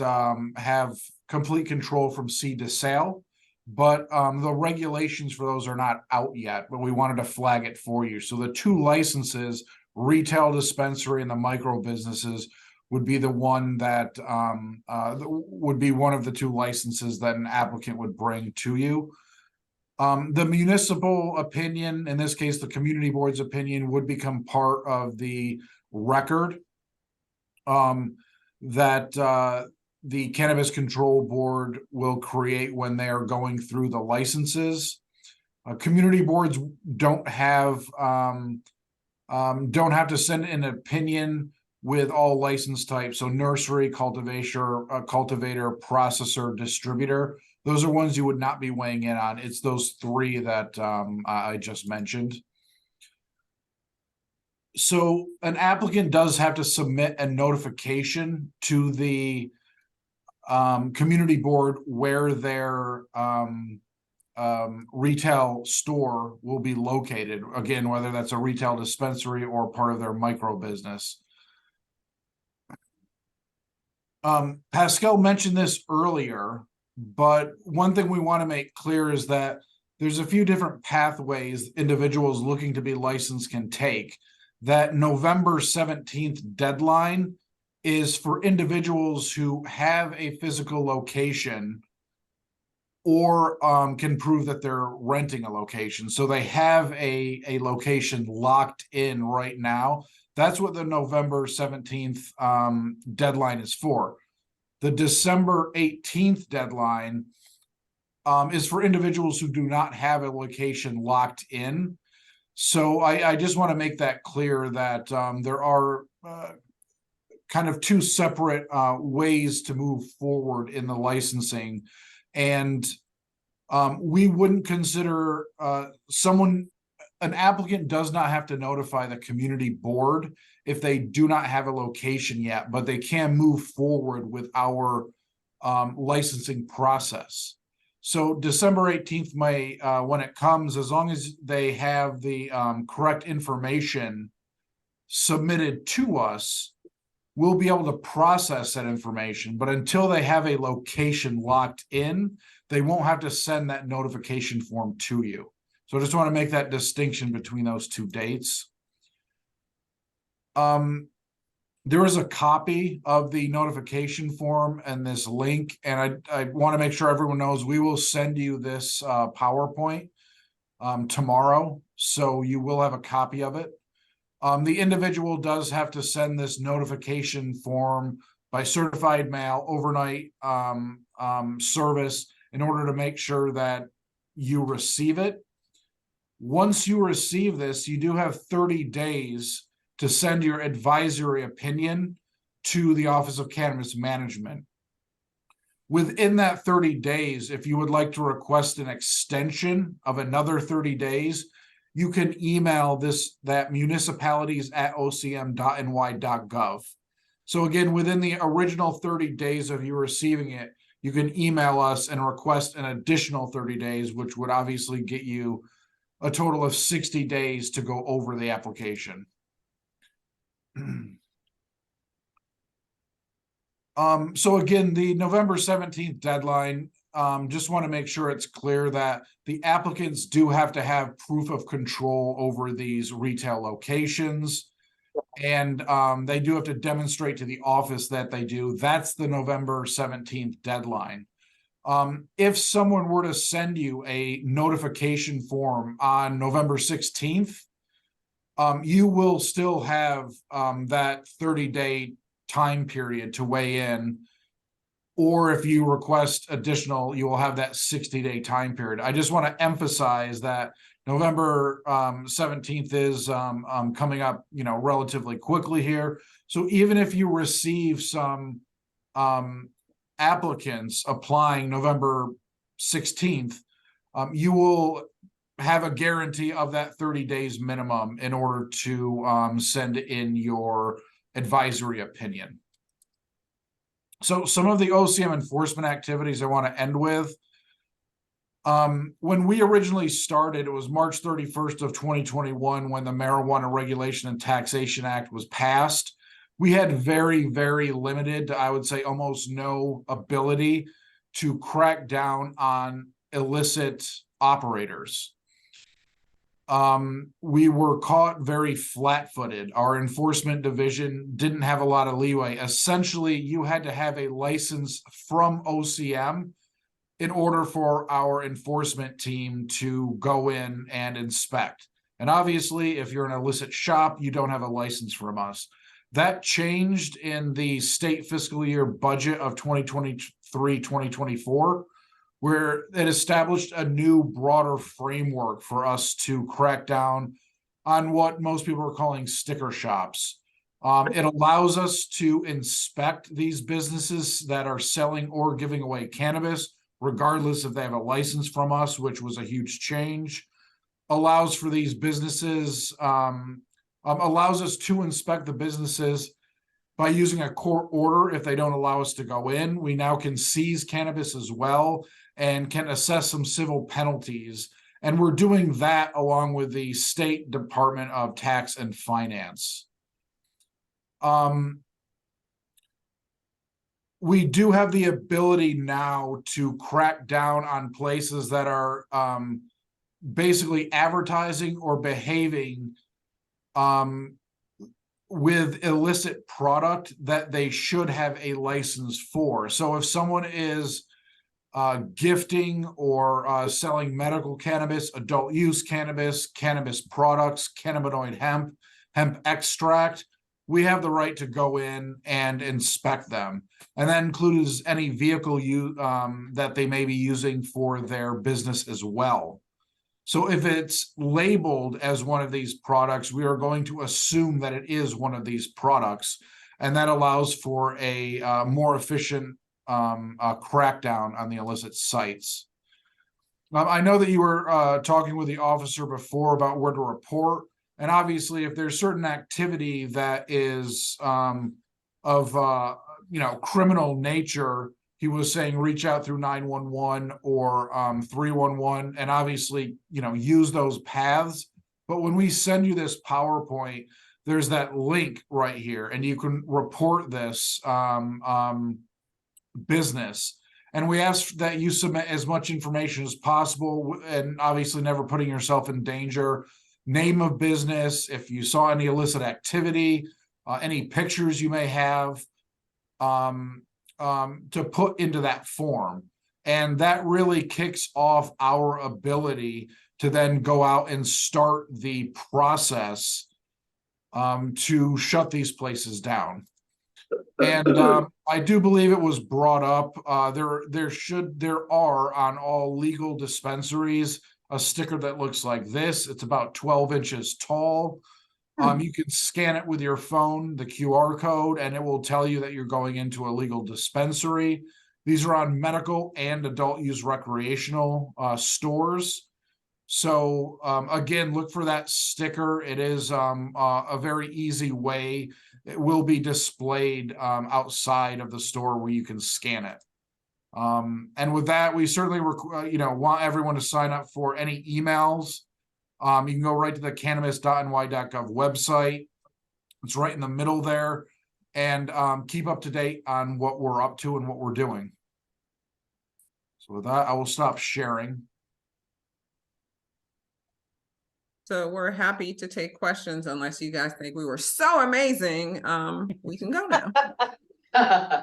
have complete control from seed to sale. But the regulations for those are not out yet, but we wanted to flag it for you. So the 2 licenses, retail dispensary and the micro businesses, would be the one that would be one of the 2 licenses that an applicant would bring to you. The municipal opinion, in this case, the community board's opinion, would become part of the record that the Cannabis Control Board will create when they are going through the licenses. Community boards don't have to send an opinion with all license types. So nursery, cultivator, processor, distributor. Those are ones you would not be weighing in on. It's those 3 that I just mentioned. So an applicant does have to submit a notification to the community board where their retail store will be located. Again, whether that's a retail dispensary or part of their micro business. Pascal mentioned this earlier, but one thing we want to make clear is that there's a few different pathways individuals looking to be licensed can take. That November 17th deadline is for individuals who have a physical location or can prove that they're renting a location. So they have a location locked in right now. That's what the November 17th deadline is for. The December 18th deadline is for individuals who do not have a location locked in. So I just want to make that clear that there are kind of 2 separate ways to move forward in the licensing. And we wouldn't consider an applicant does not have to notify the community board if they do not have a location yet, but they can move forward with our licensing process. So December 18th may, when it comes, as long as they have the correct information submitted to us, we'll be able to process that information. But until they have a location locked in, they won't have to send that notification form to you. So I just want to make that distinction between those 2 dates. There is a copy of the notification form and this link, and I want to make sure everyone knows we will send you this PowerPoint tomorrow, so you will have a copy of it. The individual does have to send this notification form by certified mail, overnight service, in order to make sure that you receive it. Once you receive this, you do have 30 days to send your advisory opinion to the Office of Cannabis Management. Within that 30 days, if you would like to request an extension of another 30 days, you can email that municipalities@ocm.ny.gov. So again, within the original 30 days of you receiving it, you can email us and request an additional 30 days, which would obviously get you a total of 60 days to go over the application. So again, the November 17th deadline, just want to make sure it's clear that the applicants do have to have proof of control over these retail locations. And they do have to demonstrate to the office that they do. That's the November 17th deadline. If someone were to send you a notification form on November 16th, you will still have that 30-day time period to weigh in. Or if you request additional, you will have that 60-day time period. I just want to emphasize that November 17th is coming up, relatively quickly here. So even if you receive some applicants applying November 16th, you will have a guarantee of that 30 days minimum in order to send in your advisory opinion. So some of the OCM enforcement activities I want to end with. When we originally started, it was March 31st of 2021 when the Marijuana Regulation and Taxation Act was passed. We had very, very limited, I would say almost no ability to crack down on illicit operators. We were caught very flat-footed. Our enforcement division didn't have a lot of leeway. Essentially, you had to have a license from OCM in order for our enforcement team to go in and inspect. And obviously, if you're an illicit shop, you don't have a license from us. That changed in the state fiscal year budget of 2023-2024. where it established a new, broader framework for us to crack down on what most people are calling sticker shops. It allows us to inspect these businesses that are selling or giving away cannabis, regardless if they have a license from us, which was a huge change. Allows for these businesses, allows us to inspect the businesses by using a court order if they don't allow us to go in. We now can seize cannabis as well and can assess some civil penalties. And we're doing that along with the State Department of Tax and Finance. We do have the ability now to crack down on places that are basically advertising or behaving with illicit product that they should have a license for. So if someone is gifting or selling medical cannabis, adult use cannabis, cannabis products, cannabinoid hemp, hemp extract, we have the right to go in and inspect them. And that includes any vehicle that they may be using for their business as well. So if it's labeled as one of these products, we are going to assume that it is one of these products, and that allows for a more efficient crackdown on the illicit sites. I know that you were talking with the officer before about where to report, and obviously if there's certain activity that is of criminal nature, he was saying reach out through 911 or 311 and obviously use those paths. But when we send you this PowerPoint, there's that link right here and you can report this business. And we ask that you submit as much information as possible and obviously never putting yourself in danger. Name of business, if you saw any illicit activity, any pictures you may have, to put into that form. And that really kicks off our ability to then go out and start the process to shut these places down. And I do believe it was brought up. There are on all legal dispensaries a sticker that looks like this. It's about 12 inches tall. You can scan it with your phone, the QR code, and it will tell you that you're going into a legal dispensary. These are on medical and adult use recreational stores. So again, look for that sticker. It is a very easy way. It will be displayed outside of the store where you can scan it. And with that, we certainly want everyone to sign up for any emails. You can go right to the cannabis.ny.gov website. It's right in the middle there, and keep up to date on what we're up to and what we're doing. So with that, I will stop sharing. So we're happy to take questions unless you guys think we were so amazing. We can go now.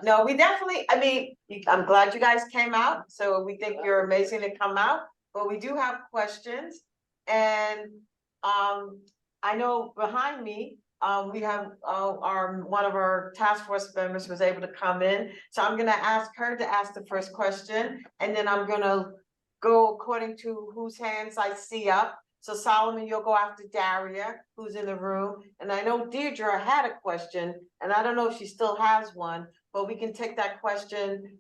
No, we definitely, I mean, I'm glad you guys came out, so we think you're amazing to come out, but we do have questions. And, I know behind me, we have, one of our task force members was able to come in. So I'm gonna ask her to ask the first question, and then I'm gonna go according to whose hands I see up. So Solomon, you'll go after Daria, who's in the room. And I know Deirdre had a question, and I don't know if she still has one, but we can take that question,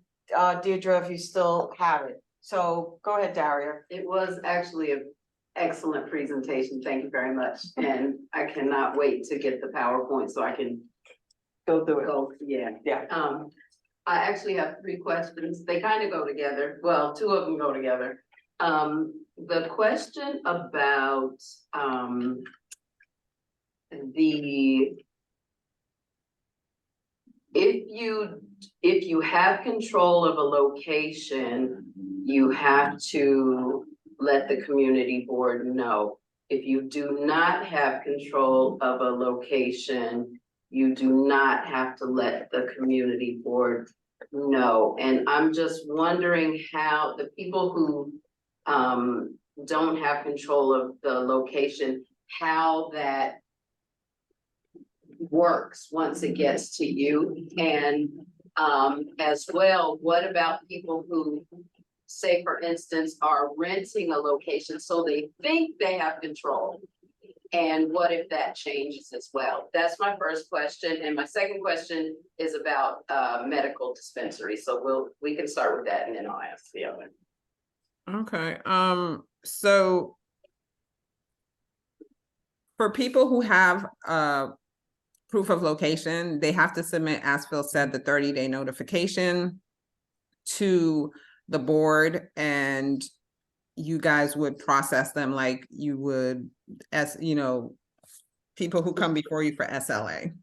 Deirdre, if you still have it. So go ahead, Daria. It was actually an excellent presentation. Thank you very much. And I cannot wait to get the PowerPoint so I can Go through it. go, yeah. Yeah. I actually have 3 questions. They kind of go together. Well, 2 of them go together. The question about if you have control of a location, you have to let the community board know. If you do not have control of a location, you do not have to let the community board know. And I'm just wondering how the people who don't have control of the location, how that works once it gets to you. And as well, what about people who, say for instance, are renting a location so they think they have control? And what if that changes as well? That's my first question. And my second question is about medical dispensary. So we can start with that and then I'll ask the other. Okay, so for people who have proof of location, they have to submit, as Phil said, the 30-day notification to the board, and you guys would process them like you would, as you know, people who come before you for SLA.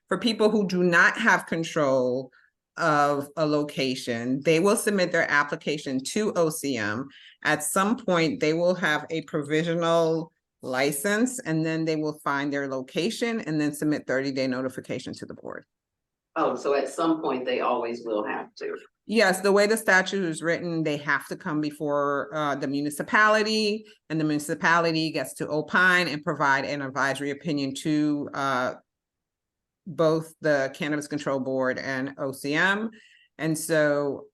For people who do not have control of a location, they will submit their application to OCM. At some point, they will have a provisional license, and then they will find their location and then submit 30-day notification to the board. Oh, so at some point they always will have to. Yes, the way the statute is written, they have to come before the municipality, and the municipality gets to opine and provide an advisory opinion to both the Cannabis Control Board and OCM. And so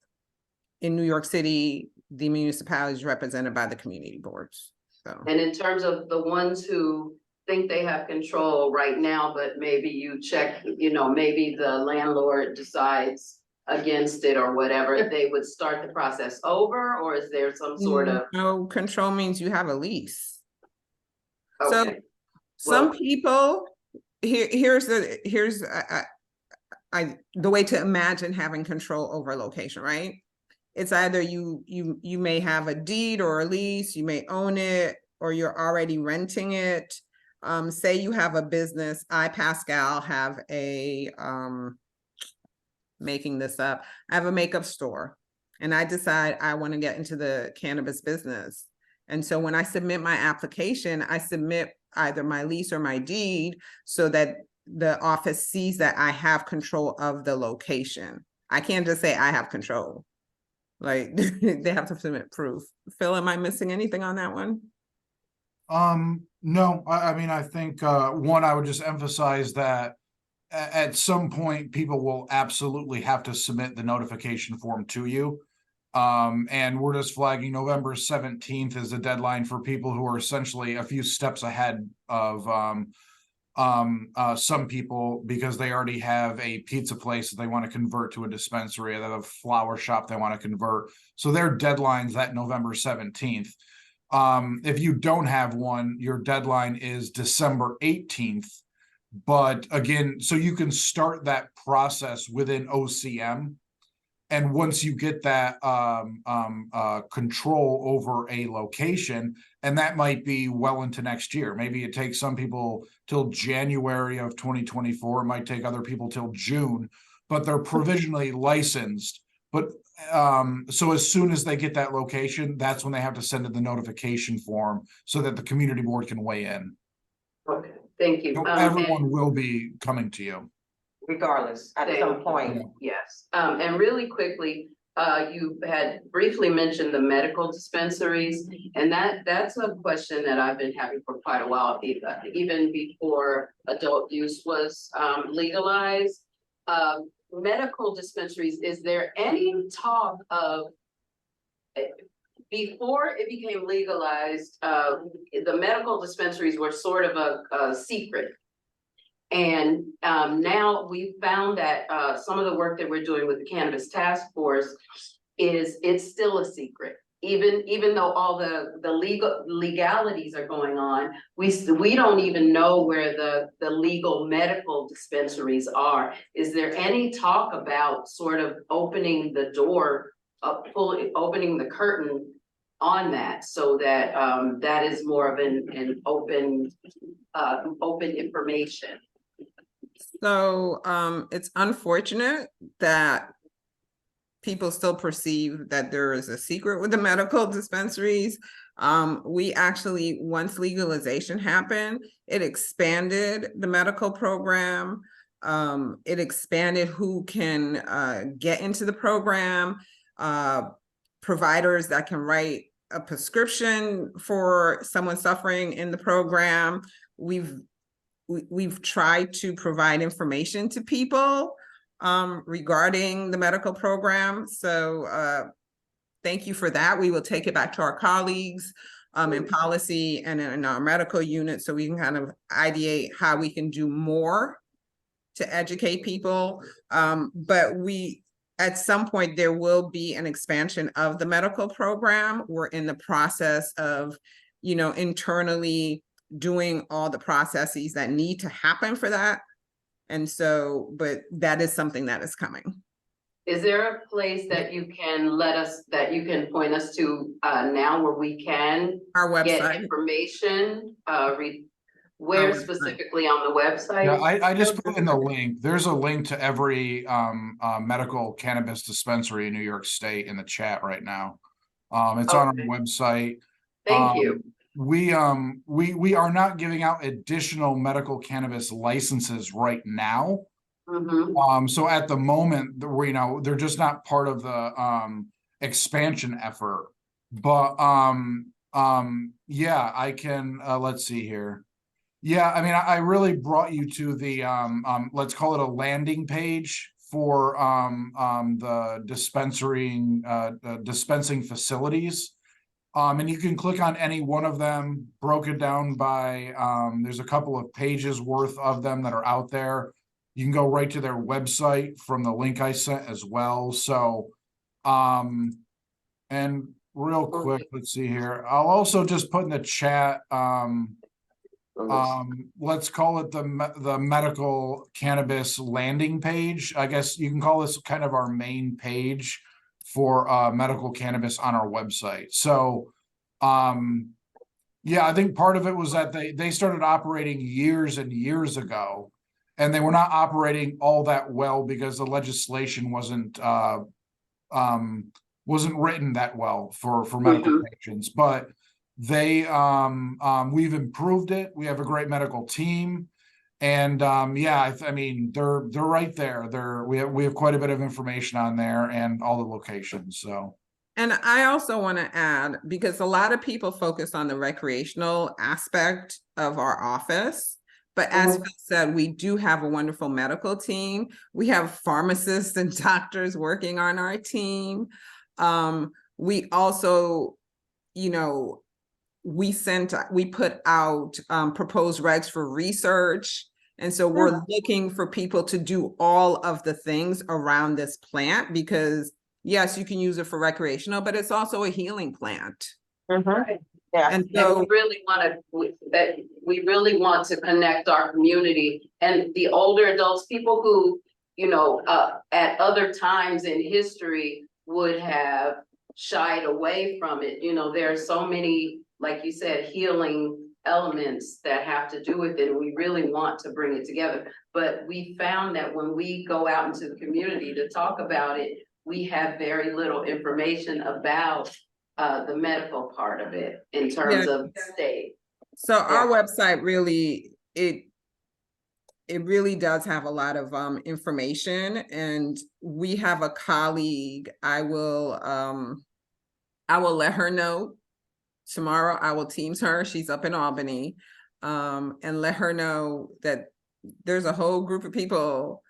in New York City, the municipality is represented by the community boards. So. And in terms of the ones who think they have control right now, but maybe you check, you know, maybe the landlord decides against it or whatever, they would start the process over, or is there some sort of? No, control means you have a lease. Okay. So some people, here's the way to imagine having control over a location, right? It's either you may have a deed or a lease, you may own it, or you're already renting it. Say you have a business. I, Pascal, have a making this up. I have a makeup store, and I decide I want to get into the cannabis business. And so when I submit my application, I submit either my lease or my deed so that the office sees that I have control of the location. I can't just say I have control. Like they have to submit proof. Phil, am I missing anything on that one? No, I mean, I think one, I would just emphasize that at some point people will absolutely have to submit the notification form to you. And we're just flagging November 17th as a deadline for people who are essentially a few steps ahead of some people, because they already have a pizza place that they want to convert to a dispensary, they have a flower shop they want to convert. So their deadline's that November 17th. If you don't have one, your deadline is December 18th. But again, so you can start that process within OCM. And once you get that control over a location, and that might be well into next year. Maybe it takes some people till January of 2024. It might take other people till June, but they're provisionally licensed But so as soon as they get that location, that's when they have to send in the notification form so that the community board can weigh in. Okay, thank you. So And everyone will be coming to you. Regardless, at some point. yes, and really quickly, you had briefly mentioned the medical dispensaries, and that's a question that I've been having for quite a while, even before adult use was legalized. Medical dispensaries, is there any talk of, before it became legalized, the medical dispensaries were sort of a secret. And now we found that some of the work that we're doing with the Cannabis Task Force it's still a secret. Even though all the legalities are going on, we don't even know where the legal medical dispensaries are. Is there any talk about sort of opening the door, opening the curtain on that, so that that is more of an open information? So it's unfortunate that people still perceive that there is a secret with the medical dispensaries. We actually, once legalization happened, it expanded the medical program. It expanded who can get into the program, providers that can write a prescription for someone suffering in the program. We've tried to provide information to people regarding the medical program. So thank you for that. We will take it back to our colleagues in policy and in our medical unit, so we can kind of ideate how we can do more to educate people. But at some point, there will be an expansion of the medical program. We're in the process of, internally doing all the processes that need to happen for that. And so, but that is something that is coming. Is there a place that you can point us to now where we can our website get information? Where specifically on the website? Yeah, I just put in the link. There's a link to every medical cannabis dispensary in New York State in the chat right now. It's on our website. Thank you. We are not giving out additional medical cannabis licenses right now. So at the moment, they're just not part of the expansion effort. But yeah, I can let's see here. Yeah, I mean, I really brought you to the let's call it a landing page for the dispensing facilities. And you can click on any one of them, broken down by, there's a couple of pages worth of them that are out there. You can go right to their website from the link I sent as well. So, and real quick, let's see here. I'll also just put in the chat, let's call it the medical cannabis landing page. I guess you can call this kind of our main page for medical cannabis on our website. So yeah, I think part of it was that they started operating years and years ago, and they were not operating all that well because the legislation wasn't written that well for medical patients. But we've improved it. We have a great medical team. And yeah, I mean, they're right there. We have quite a bit of information on there and all the locations. So, and I also want to add, because a lot of people focus on the recreational aspect of our office, but as Phil said, we do have a wonderful medical team. We have pharmacists and doctors working on our team. We also, we put out proposed regs for research. And so we're looking for people to do all of the things around this plant, because yes, you can use it for recreational, but it's also a healing plant. Yeah. And so we really want to connect our community and the older adults, people who, at other times in history would have shied away from it. There are so many, like you said, healing elements that have to do with it, and we really want to bring it together. But we found that when we go out into the community to talk about it, we have very little information about the medical part of it in terms of state. So our website really, it really does have a lot of information, and we have a colleague. I will let her know tomorrow. I will Teams her. She's up in Albany, and let her know that there's a whole group of people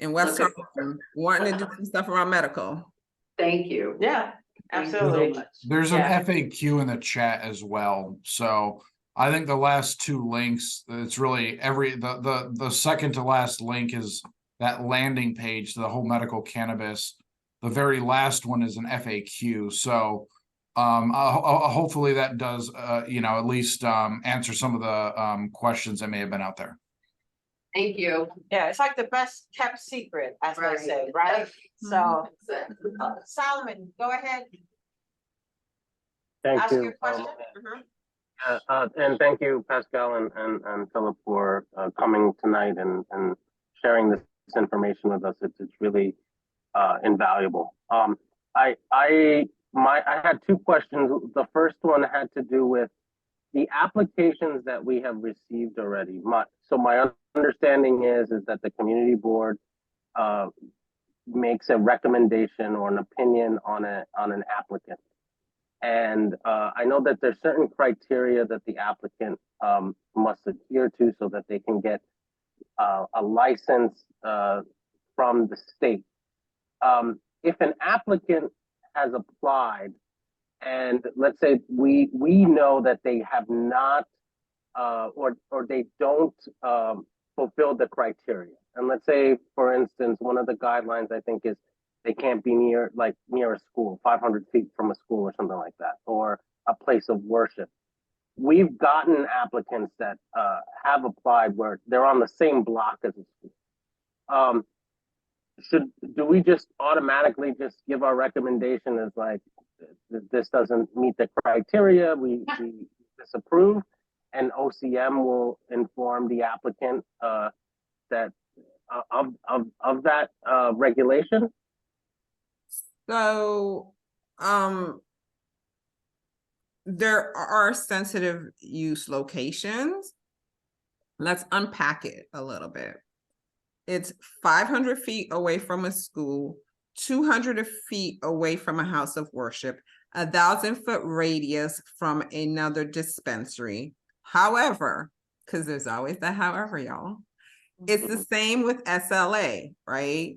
in West Harlem wanting to do some stuff around medical. Thank you. Yeah, absolutely. There's an Yeah. FAQ in the chat as well, so I think the last two links, it's really the second to last link is that landing page to the whole medical cannabis. The very last one is an FAQ, so hopefully that does at least answer some of the questions that may have been out there. Thank you. Yeah, it's like the best kept secret, as they Right. say, right? So, Exactly. Solomon, go ahead, Thank ask you. your question. Mhm. And thank you, Pascal and Philip, for coming tonight and sharing this information with us. It's really invaluable. I had two questions. The first one had to do with the applications that we have received already. My understanding is that the community board makes a recommendation or an opinion on an applicant. And I know that there's certain criteria that the applicant must adhere to so that they can get a license from the state. If an applicant has applied, and let's say we know that they have not or they don't fulfill the criteria, and let's say, for instance, one of the guidelines I think is they can't be near a school, 500 feet from a school or something like that, or a place of worship. We've gotten applicants that have applied where they're on the same block as a school. Do we just automatically just give our recommendation as like, this doesn't meet the criteria, we disapprove, and OCM will inform the applicant that of that regulation? So, there are sensitive use locations. Let's unpack it a little bit. It's 500 feet away from a school, 200 feet away from a house of worship, 1,000-foot radius from another dispensary. However, because there's always the however, y'all, it's the same with SLA, right?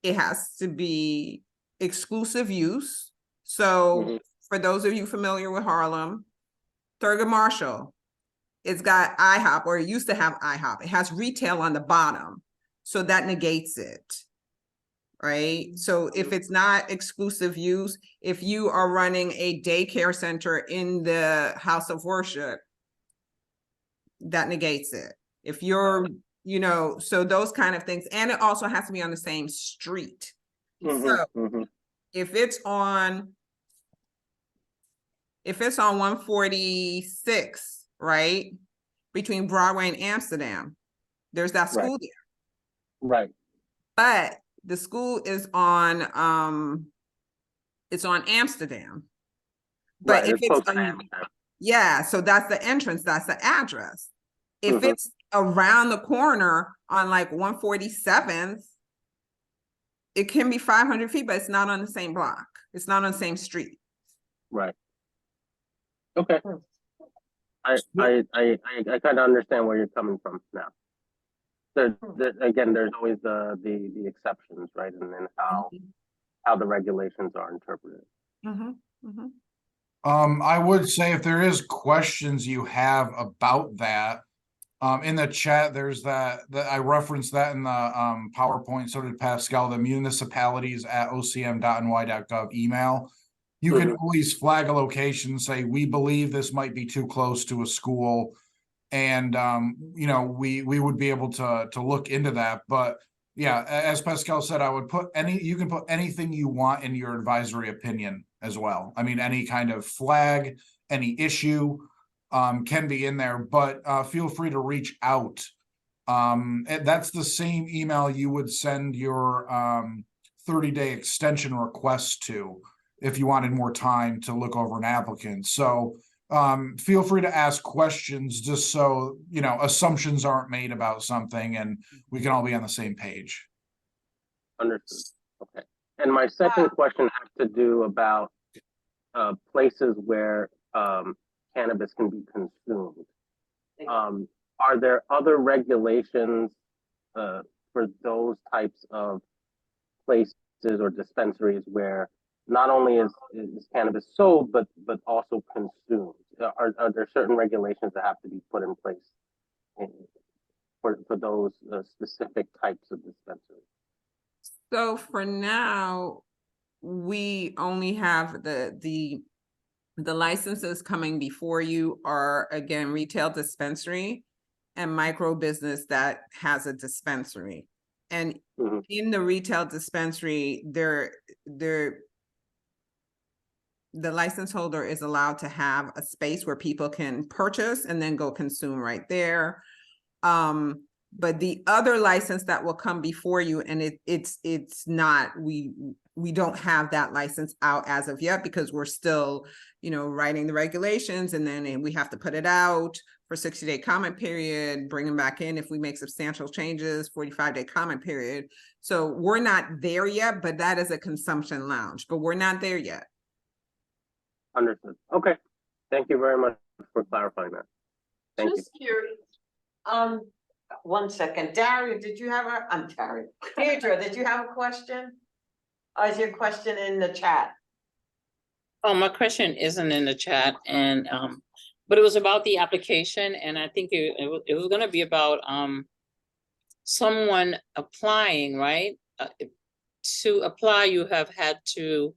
It has to be exclusive use. So for those of you familiar with Harlem, Thurgood Marshall, it's got IHOP, or it used to have IHOP. It has retail on the bottom. So that negates it, right? So if it's not exclusive use, if you are running a daycare center in the house of worship, that negates it. If you're, so those kind of things. And it also has to be on the same street. So if it's on 146, right, between Broadway and Amsterdam, there's that school there. Right. But the school is on Amsterdam. But if it's so that's the entrance, that's the address. If it's around the corner on like 147th, it can be 500 feet, but it's not on the same block. It's not on the same street. Right. Okay. I kind of understand where you're coming from now. Again, there's always the exceptions, right? And then how the regulations are interpreted. I would say if there is questions you have about that, in the chat, there's that I referenced that in the PowerPoint, so did Pascal, the municipalities@ocm.ny.gov email. You can always flag a location, say, we believe this might be too close to a school. And we would be able to look into that. But yeah, as Pascal said, I would you can put anything you want in your advisory opinion as well. I mean, any kind of flag, any issue can be in there, but feel free to reach out. And that's the same email you would send your 30-day extension request to, if you wanted more time to look over an applicant. So feel free to ask questions just so, you know, assumptions aren't made about something and we can all be on the same page. Understood. Okay. And my second question has to do about places where cannabis can be consumed. Are there other regulations for those types of places or dispensaries where not only is cannabis sold, but also consumed? Are there certain regulations that have to be put in place for those specific types of dispensaries? So for now, we only have the licenses coming before you are, again, retail dispensary and micro business that has a dispensary. And in the retail dispensary, the license holder is allowed to have a space where people can purchase and then go consume right there. But the other license that will come before you, and it's not, we don't have that license out as of yet because we're still, you know, writing the regulations, and then we have to put it out for 60-day comment period, bring them back in if we make substantial changes, 45-day comment period. So we're not there yet, but that is a consumption lounge, but we're not there yet. Understood. Okay. Thank you very much for clarifying that. Thank you. Just curious. 1 second. Daria, did you have I'm Daria. Deirdre, did you have a question? Or is your question in the chat? Oh, my question isn't in the chat, and but it was about the application, and I think it was gonna be about someone applying, right? To apply, you have had to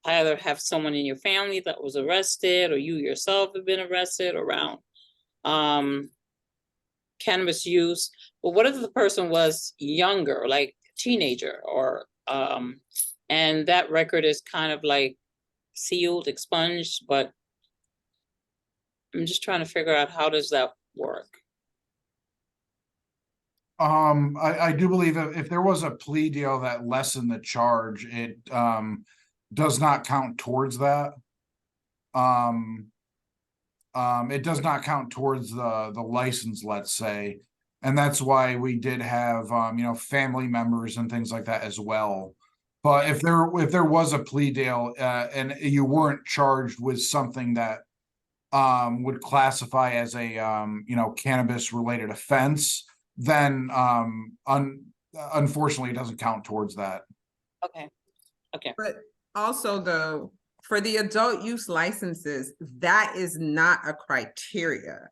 either have someone in your family that was arrested, or you yourself have been arrested around cannabis use. But what if the person was younger, like teenager, or and that record is kind of like sealed, expunged, but I'm just trying to figure out how does that work? I do believe if there was a plea deal that lessened the charge, it does not count towards that. It does not count towards the license, let's say, and that's why we did have you know, family members and things like that as well. But if there was a plea deal and you weren't charged with something that would classify as a you know, cannabis related offense, then unfortunately it doesn't count towards that. Okay. Okay. But also though, for the adult use licenses, that is not a criteria.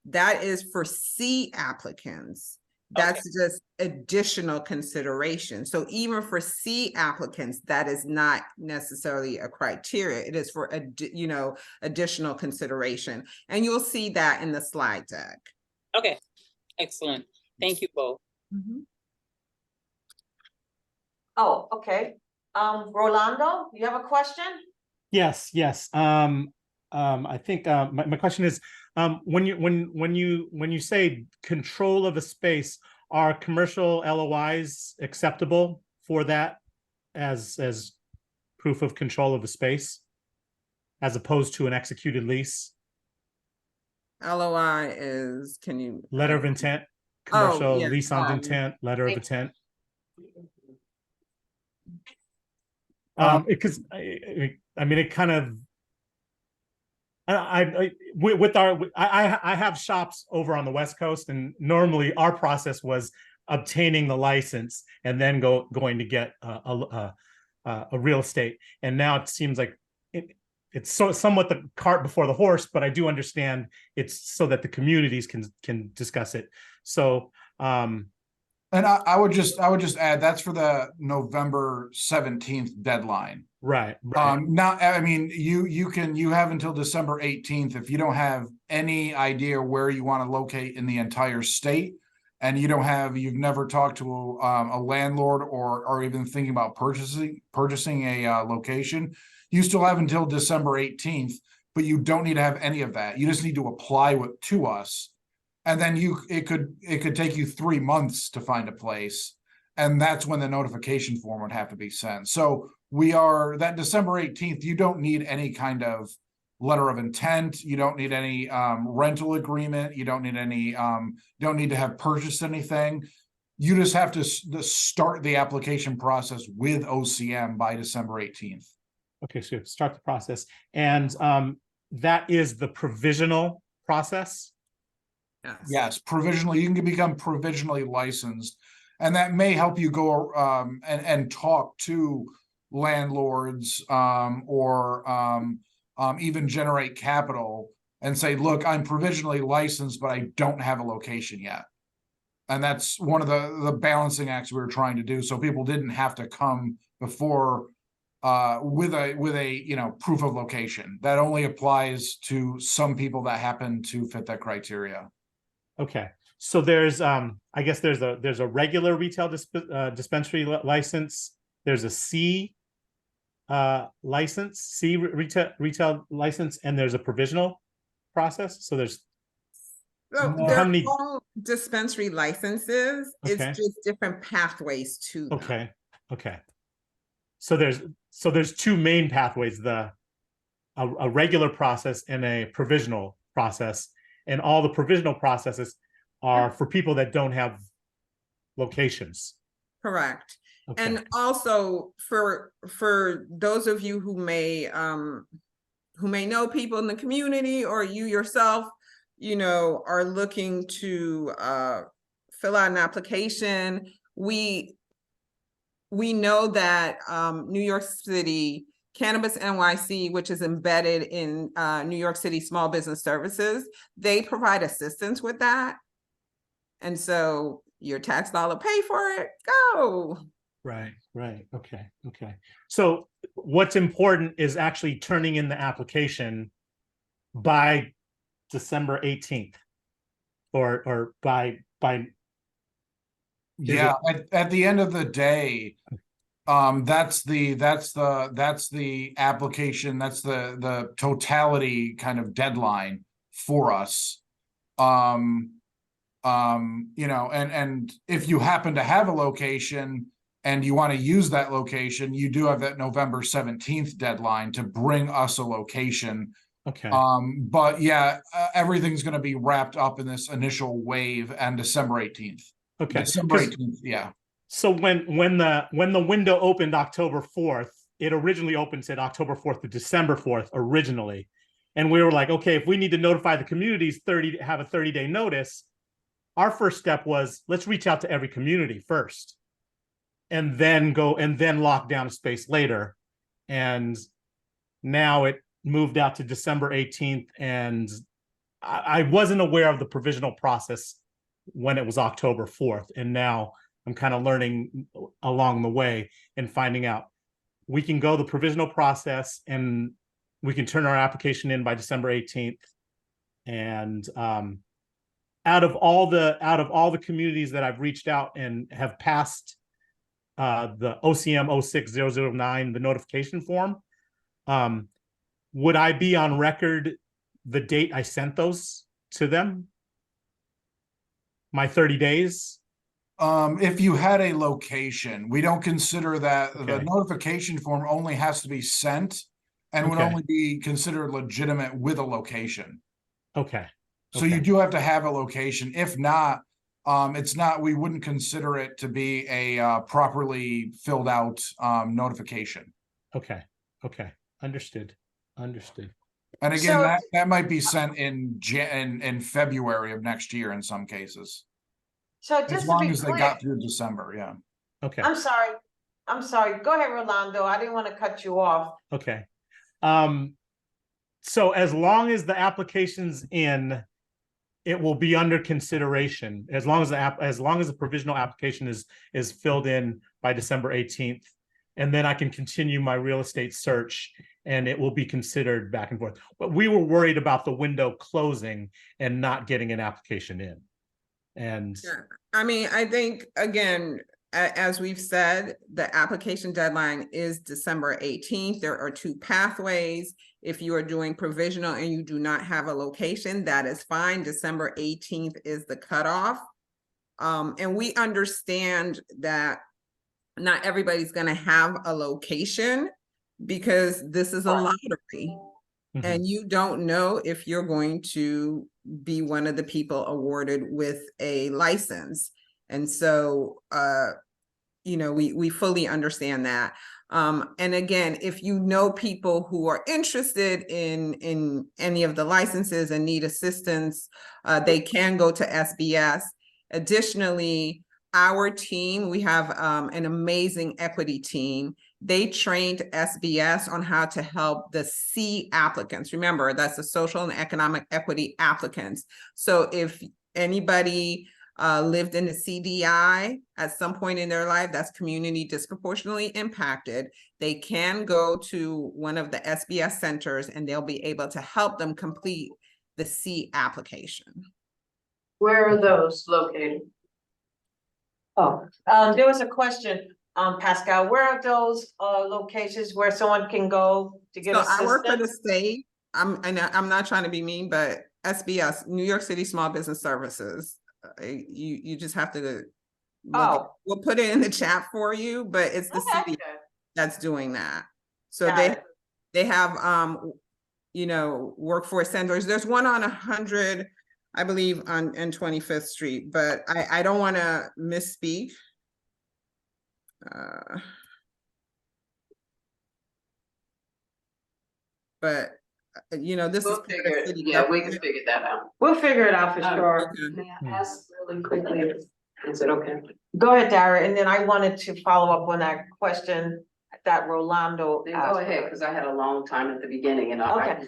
That is for C applicants. That's just additional consideration. So even for C applicants, that is not necessarily a criteria. It is for you know, additional consideration. And you'll see that in the slide deck. Okay, excellent. Thank you both. Oh, okay. Rolando, you have a question? Yes. I think my question is, when you say control of a space, are commercial LOIs acceptable for that as proof of control of a space, as opposed to an executed lease? LOI is, can you? Letter of intent, commercial yeah. lease on intent, letter of intent. Because I mean, it kind of, I have shops over on the West Coast, and normally our process was obtaining the license and then going to get a real estate. And now it seems like it's somewhat the cart before the horse, but I do understand it's so that the communities can discuss it. So and I would just add that's for the November 17th deadline. Right. Now, I mean, you have until December 18th if you don't have any idea where you want to locate in the entire state, and you've never talked to a landlord or even thinking about purchasing a location. You still have until December 18th, but you don't need to have any of that. You just need to apply to us. And then it could take you 3 months to find a place. And that's when the notification form would have to be sent. So we are, that December 18th, you don't need any kind of letter of intent. You don't need any rental agreement. You don't need any, don't need to have purchased anything. You just have to start the application process with OCM by December 18th. Okay, so you have to start the process. And that is the provisional process? Yes, provisionally, you can become provisionally licensed. And that may help you go and talk to landlords or even generate capital and say, look, I'm provisionally licensed, but I don't have a location yet. And that's one of the balancing acts we were trying to do. So people didn't have to come before with a proof of location. That only applies to some people that happen to fit that criteria. Okay. So there's I guess there's a regular retail dispensary license. There's a C license, C retail license, and there's a provisional process. So there's So how they're many? all dispensary licenses. Okay. It's just different pathways to them. Okay. Okay. So there's two main pathways, a regular process and a provisional process, and all the provisional processes are for people that don't have locations. Correct. Okay. And also for those of you who may know people in the community, or you yourself, are looking to fill out an application, we know that New York City Cannabis NYC, which is embedded in New York City Small Business Services, they provide assistance with that. And so your tax dollar pay for it, go. Right. Okay. So what's important is actually turning in the application by December 18th or by yeah, at the end of the day, that's the application, that's the totality kind of deadline for us. And if you happen to have a location and you want to use that location, you do have that November 17th deadline to bring us a location. Okay. But yeah, everything's going to be wrapped up in this initial wave and December 18th. Okay. December 18th, yeah. So when the window opened October 4th, it originally opened, said October 4th to December 4th originally. And we were like, okay, if we need to notify the communities have a 30-day notice, our first step was let's reach out to every community first and then lock down a space later. And now it moved out to December 18th. And I wasn't aware of the provisional process when it was October 4th. And now I'm kind of learning along the way and finding out we can go the provisional process and we can turn our application in by December 18th. And out of all the communities that I've reached out and have passed the OCM 06009, the notification form, would I be on record the date I sent those to them? My 30 days? If you had a location, we don't consider that the Okay. notification form only has to be sent and would Okay. only be considered legitimate with a location. Okay. So you do have to have a location. If not, we wouldn't consider it to be a properly filled out notification. Okay. Understood. And again, So- that might be sent in February of next year in some cases. So As just to long be as they clear, got through December, yeah. Okay. I'm sorry. Go ahead, Rolando. I didn't want to cut you off. Okay. So as long as the application's in, it will be under consideration as long as the provisional application is filled in by December 18th, and then I can continue my real estate search and it will be considered back and forth. But we were worried about the window closing and not getting an application in. And Yeah. I mean, I think, again, as we've said, the application deadline is December 18th. There are two pathways. If you are doing provisional and you do not have a location, that is fine. December 18th is the cutoff. And we understand that not everybody's gonna have a location because this is a lottery. And you don't know if you're going to be one of the people awarded with a license. And so, you know, we fully understand that. And again, if you know people who are interested in any of the licenses and need assistance, they can go to SBS. Additionally, our team, we have an amazing equity team. They trained SBS on how to help the C applicants. Remember, that's the social and economic equity applicants. So if anybody lived in the CDI at some point in their life, that's community disproportionately impacted, they can go to one of the SBS centers and they'll be able to help them complete the C application. Where are those located? Oh, there was a question, Pascal, where are those locations where someone can go to get So I work for the assistance? state. I'm not trying to be mean, but SBS, New York City Small Business Services. You just have to look. We'll put it in the chat for you, but it's the city that's doing that. So they have you know, workforce centers. There's one on 100, I believe, on 25th Street, but I don't want to misspeak. But you know, this We'll is part of figure it. city Yeah, we can government. figure that out. We'll figure it out for sure. May I ask really quickly, is it okay? Go ahead, Dara, and then I wanted to follow up on that question that Rolando Then asked. go ahead, because I had a long time at the beginning and Okay,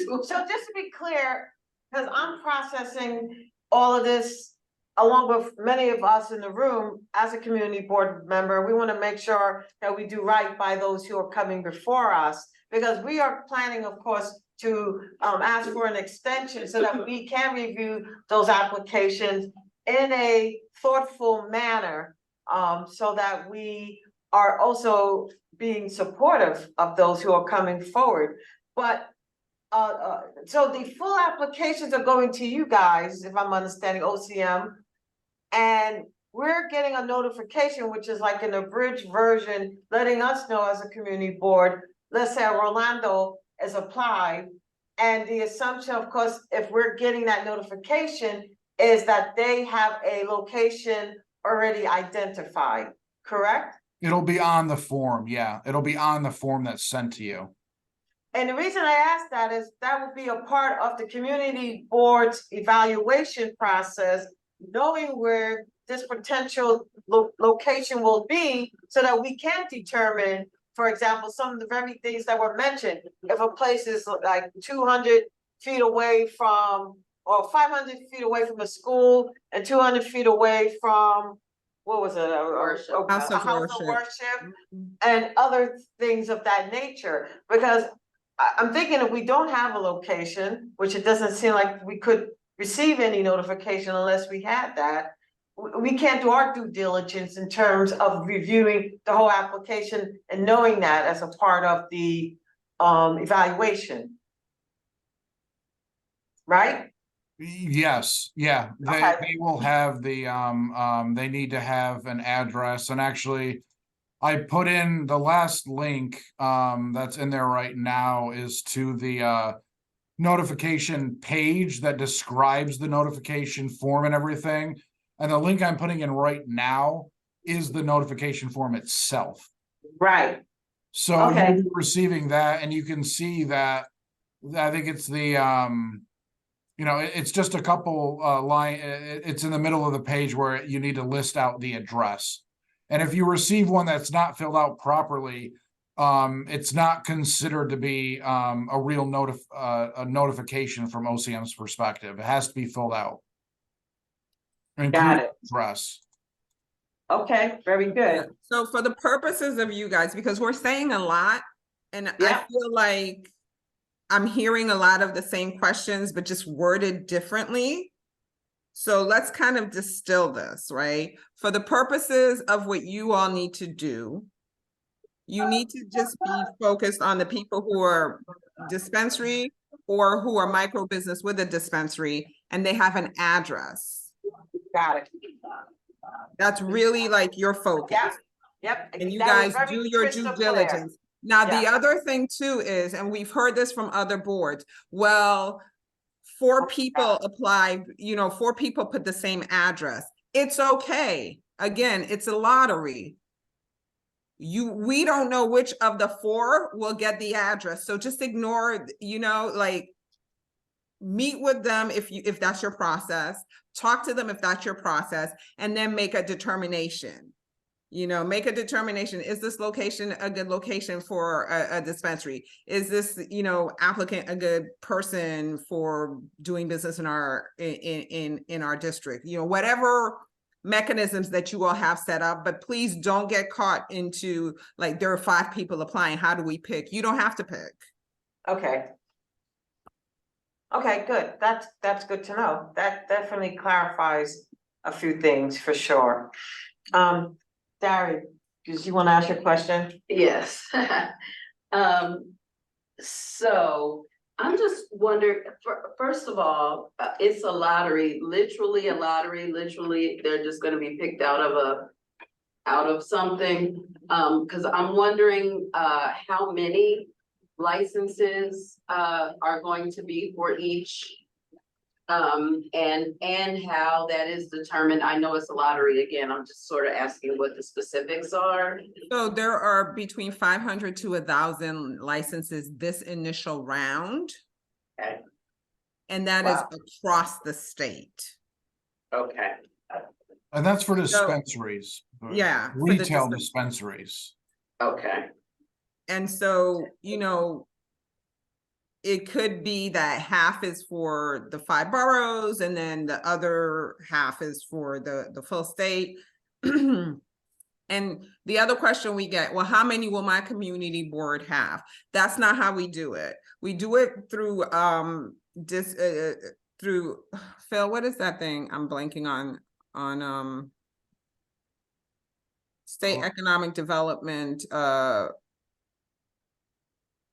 so just to be clear, because I'm processing all of this along with many of us in the room, as a community board member, we want to make sure that we do right by those who are coming before us. Because we are planning, of course, to ask for an extension so that we can review those applications in a thoughtful manner, so that we are also being supportive of those who are coming forward. But so the full applications are going to you guys, if I'm understanding OCM, and we're getting a notification, which is like an abridged version, letting us know as a community board, let's say Rolando is applied. And the assumption, of course, if we're getting that notification, is that they have a location already identified, correct? It'll be on the form, yeah. It'll be on the form that's sent to you. And the reason I ask that is that would be a part of the community board's evaluation process, knowing where this potential location will be, so that we can determine, for example, some of the very things that were mentioned. If a place is like 200 feet away from, or 500 feet away from a school, and 200 feet away from, what was it? A House of house of worship. worship, and other things of that nature. Because I'm thinking if we don't have a location, which it doesn't seem like we could receive any notification unless we had that, we can't do our due diligence in terms of reviewing the whole application and knowing that as a part of the evaluation. Right? Yes, yeah, Okay. they will have the, they need to have an address, and actually, I put in the last link, that's in there right now is to the, notification page that describes the notification form and everything. And the link I'm putting in right now is the notification form itself. Right. So Okay. you'll be receiving that, and you can see that, I think it's the, you know, it's just a couple line, it's in the middle of the page where you need to list out the address. And if you receive one that's not filled out properly, it's not considered to be a real a notification from OCM's perspective. It has to be filled out. Got it. Address. Okay, very good. So for the purposes of you guys, because we're saying a lot, and I feel like I'm hearing a lot of the same questions, but just worded differently. So let's kind of distill this, right? For the purposes of what you all need to do, you need to just be focused on the people who are dispensary or who are micro business with a dispensary, and they have an address. Got it. That's really like your focus. Yep, yep. And you That was guys very do your due crystal clear. diligence. Now, the Yeah. other thing too is, and we've heard this from other boards, well, 4 people apply, 4 people put the same address. It's okay. Again, it's a lottery. We don't know which of the 4 will get the address. So just ignore, like, meet with them if that's your process, talk to them if that's your process, and then make a determination. Make a determination. Is this location a good location for a dispensary? Is this, applicant a good person for doing business in our district? Whatever mechanisms that you all have set up, but please don't get caught into like, there are 5 people applying. How do we pick? You don't have to pick. Okay. Okay, good. That's good to know. That definitely clarifies a few things for sure. Dari, did you want to ask your question? Yes. So I'm just wondering, first of all, it's a lottery, literally a lottery, literally, they're just gonna be picked out of something. Cause I'm wondering, how many licenses, are going to be for each. And how that is determined. I know it's a lottery again. I'm just sort of asking what the specifics are. So there are between 500 to 1,000 licenses this initial round. Okay. And that Wow. is across the state. Okay. And that's for dispensaries. Yeah, for the Retail dispensaries. Okay. And so, it could be that half is for the 5 boroughs and then the other half is for the full state. And the other question we get, well, how many will my community board have? That's not how we do it. We do it through through Phil, what is that thing I'm blanking on state economic development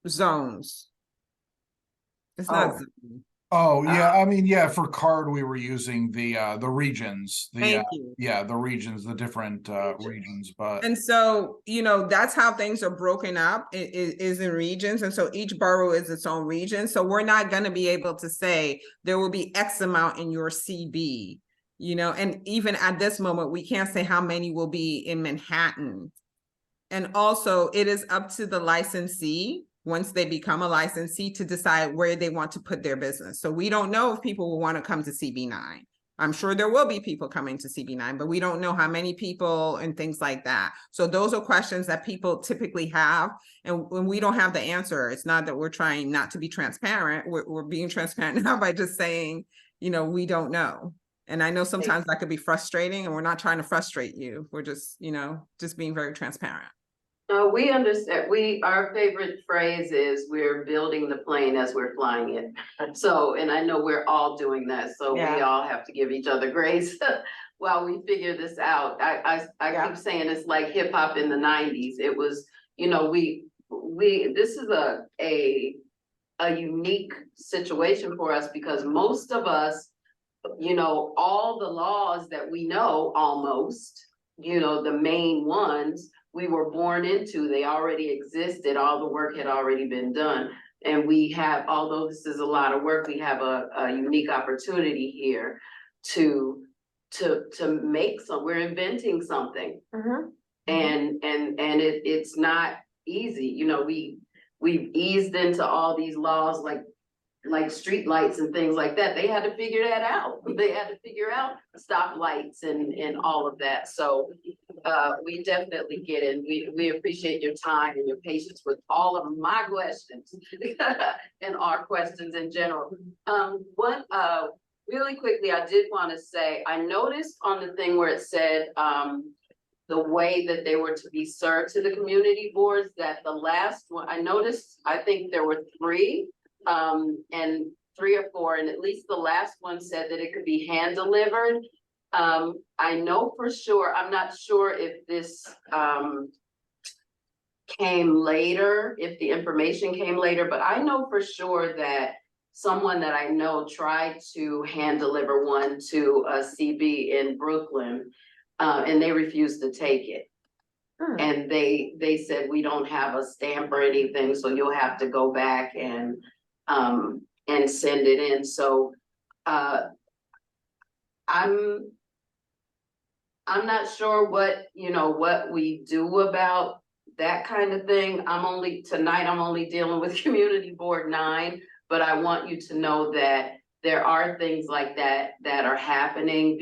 zones. It's not zone. Oh, yeah, I mean, yeah, for card, we were using the regions, Thank you. yeah, the regions, the different regions, but And so, that's how things are broken up, is in regions. And so each borough is its own region. So we're not going to be able to say there will be X amount in your CB, and even at this moment, we can't say how many will be in Manhattan. And also it is up to the licensee, once they become a licensee, to decide where they want to put their business. So we don't know if people will want to come to CB9. I'm sure there will be people coming to CB9, but we don't know how many people and things like that. So those are questions that people typically have. And when we don't have the answer, it's not that we're trying not to be transparent. We're being transparent now by just saying, we don't know. And I know sometimes that could be frustrating, and we're not trying to frustrate you. We're just, just being very transparent. We understand. Our favorite phrase is we're building the plane as we're flying it. So, and I know we're all doing that. So we all have to give each other grace while we figure this out. I keep saying it's like hip hop in the 90s. It was, this is a unique situation for us because most of us, all the laws that we know almost, the main ones, we were born into, they already existed, all the work had already been done. And we have, although this is a lot of work, we have a unique opportunity here to make we're inventing something. Mm-hmm. And it's not easy. We've eased into all these laws like street lights and things like that. They had to figure that out. They had to figure out stop lights and all of that. So we definitely get it. We appreciate your time and your patience with all of my questions and our questions in general. Really quickly, I did want to say, I noticed on the thing where it said the way that they were to be served to the community boards, that the last one, I noticed, I think there were 3. And 3 or 4, and at least the last one said that it could be hand delivered. I know for sure, I'm not sure if this came later, if the information came later, but I know for sure that someone that I know tried to hand deliver one to a CB in Brooklyn. and they refused to take it. Hmm. And they said, we don't have a stamp or anything, so you'll have to go back and send it in. So, I'm not sure what we do about that kind of thing. Tonight I'm only dealing with Community Board 9, but I want you to know that there are things like that that are happening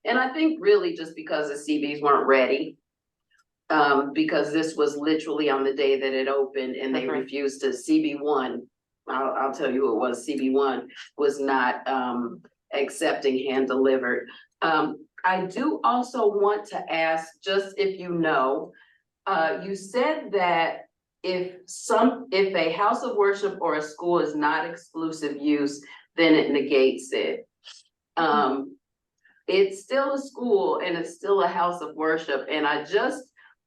and I think really just because the CBs weren't ready. Because this was literally on the day that it opened and they refused to CB1. I'll tell you, it was CB1 was not accepting hand delivered. I do also want to ask, just if you know, you said that if a house of worship or a school is not exclusive use, then it negates it. It's still a school and it's still a house of worship, and I just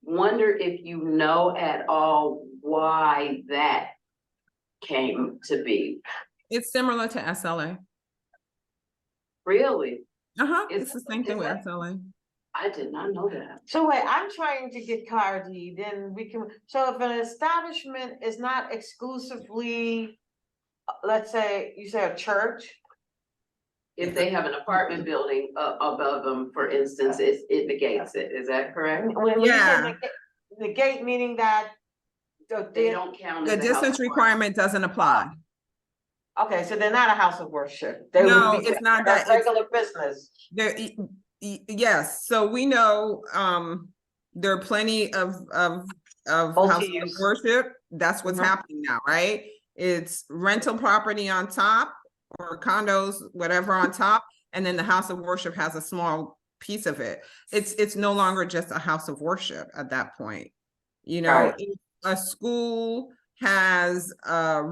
wonder if you know at all why that came to be. It's similar to SLA. Really? It's the same thing with SLA. I did not know that. So wait, I'm trying to get clarity, then so if an establishment is not exclusively, let's say, you say a church? If they have an apartment building above them, for instance, it negates it, is that correct? When you say negate, meaning that they don't count The as a house distance of worship. requirement doesn't apply. Okay, so they're not a house of worship. They No, would be it's not that's that. It's regular business. yes. So we know there are plenty of houses of worship. That's what's happening now, right? It's rental property on top, or condos, whatever on top, and then the house of worship has a small piece of it. It's no longer just a house of worship at that point. You know, Right. if a school has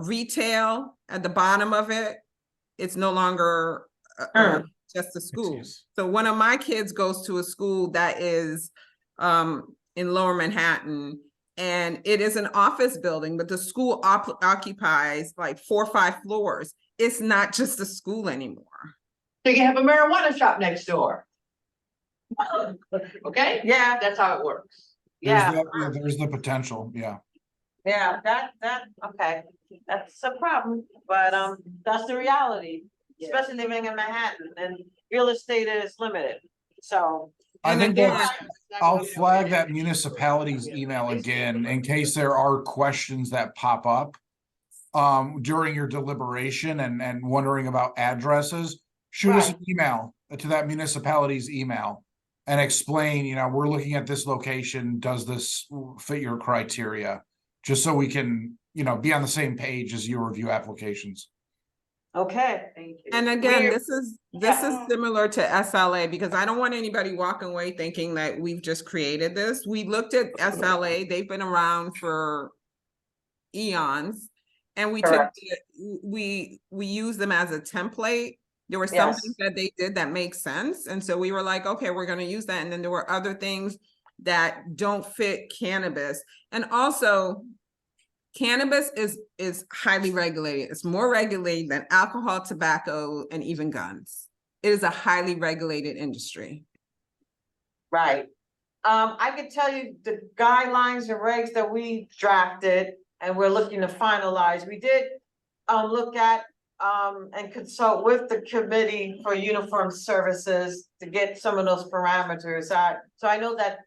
retail at the bottom of it, it's no longer just a school. So one of my kids goes to a school that is in Lower Manhattan, and it is an office building, but the school occupies like 4 or 5 floors. It's not just a school anymore. So you have a marijuana shop next door. Okay? Yeah. That's how it works. There's the potential, yeah. Yeah, that, okay, that's a problem, but, that's the reality, especially living in Manhattan, and real estate is limited, so. I think I'll flag that municipality's email again in case there are questions that pop up during your deliberation and wondering about addresses. Shoot us an email to that municipality's email and explain, we're looking at this location, does this fit your criteria? Just so we can, be on the same page as you review applications. Okay, thank you. And again, this is similar to SLA, because I don't want anybody walking away thinking that we've just created this. We looked at SLA, they've been around for eons, and we use them as a template. There were some things that they did that make sense, and so we were like, okay, we're going to use that. And then there were other things that don't fit cannabis. And also, cannabis is highly regulated. It's more regulated than alcohol, tobacco, and even guns. It is a highly regulated industry. Right. I could tell you the guidelines and regs that we drafted and we're looking to finalize. We did look at and consult with the committee for uniform services to get some of those parameters. So I know that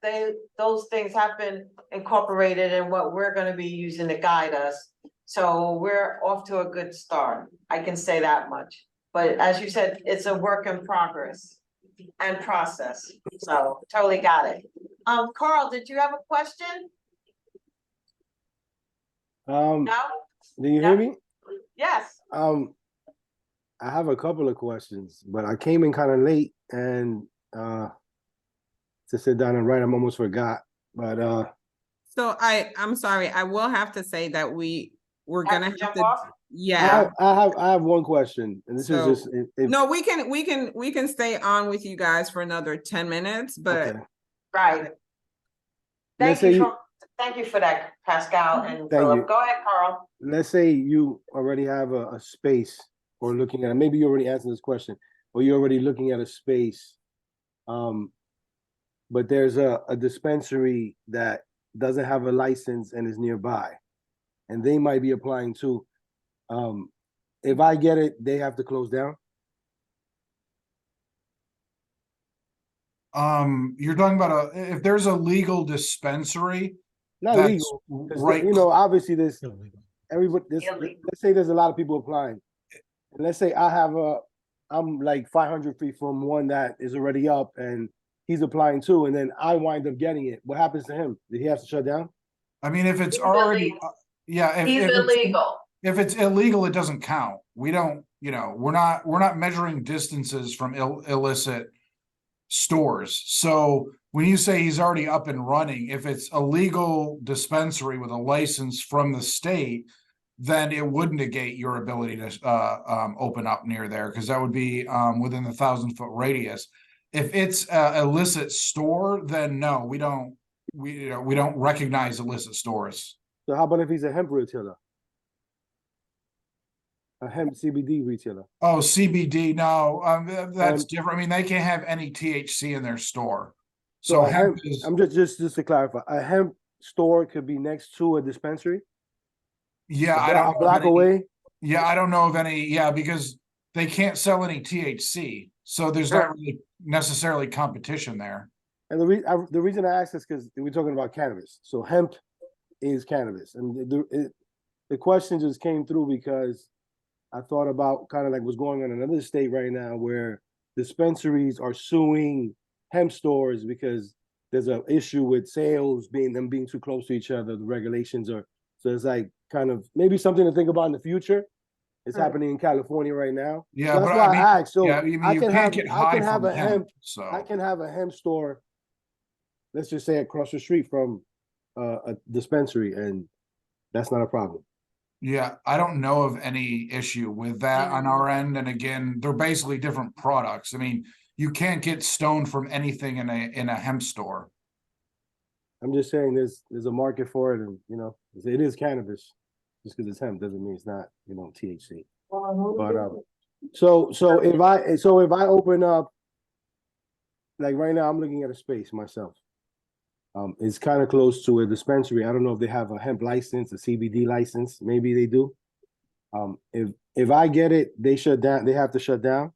those things have been incorporated in what we're going to be using to guide us. So we're off to a good start. I can say that much. But as you said, it's a work in progress and process. So totally got it. Carl, did you have a question? No? Do you hear me? Yes. I have a couple of questions, but I came in kind of late and to sit down and write, I almost forgot. But so I'm sorry, I will have to say that we're gonna have jump to off? yeah. I have one question, and this is just no, we can stay on with you guys for another 10 minutes, but okay. Right. Thank you for that, Pascal and Philip. Go ahead, Carl. Let's say you already have a space, or looking at it. Maybe you already answered this question, or you're already looking at a space. but there's a dispensary that doesn't have a license and is nearby, and they might be applying too. If I get it, they have to close down. You're talking about if there's a legal dispensary, Not that's legal, 'cause right. you know, obviously there's Illegal. everybody. Illegal. Let's say there's a lot of people applying, and let's say I'm like 500 feet from one that is already up, and he's applying too, and then I wind up getting it. What happens to him? Did he have to shut down? I mean, if it's He's already, illegal. yeah, He's if illegal. if it's illegal, it doesn't count. We don't, we're not measuring distances from illicit stores. So when you say he's already up and running, if it's a legal dispensary with a license from the state, then it would negate your ability to open up near there, because that would be within the 1,000-foot radius. If it's a illicit store, then no, we don't recognize illicit stores. So how about if he's a hemp retailer? A hemp CBD retailer. Oh, CBD, no, that's Hemp. different. I mean, they can't have any THC in their store. So So a hemp hemp, is, I'm just to clarify, a hemp store could be next to a dispensary, yeah, I don't a know of block any, away. yeah, I don't know of any, yeah, because they can't sell any THC, so there's not really necessarily competition there. And the reason I asked is because we're talking about cannabis. So hemp is cannabis, and the question just came through because I thought about kind of like what's going on in another state right now, where dispensaries are suing hemp stores because there's an issue with sales being too close to each other. The regulations are, so it's like kind of maybe something to think about in the future. It's happening in California right now. Yeah, So that's but why I mean, I asked. So yeah, I mean, I you can can't have get I high can have from a hemp. so I can have a hemp store, let's just say across the street from a dispensary, and that's not a problem. yeah, I don't know of any issue with that on our end. And again, they're basically different products. I mean, you can't get stoned from anything in a hemp store. I'm just saying there's a market for it, and it is cannabis. Just because it's hemp doesn't mean it's not THC. But so if I open up, like right now, I'm looking at a space myself. It's kind of close to a dispensary. I don't know if they have a hemp license, a CBD license. Maybe they do. If I get it, they shut down. They have to shut down,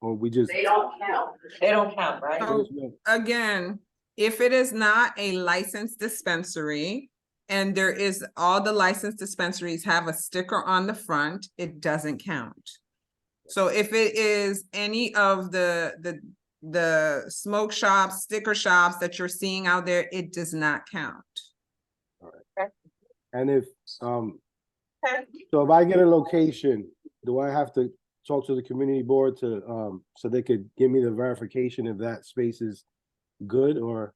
or we just They don't count. They don't count, right? So again, if it is not a licensed dispensary and there is, all the licensed dispensaries have a sticker on the front, it doesn't count. So if it is any of the smoke shops, sticker shops that you're seeing out there, it does not count. And if so if I get a location, do I have to talk to the community board to so they could give me the verification if that space is good? Or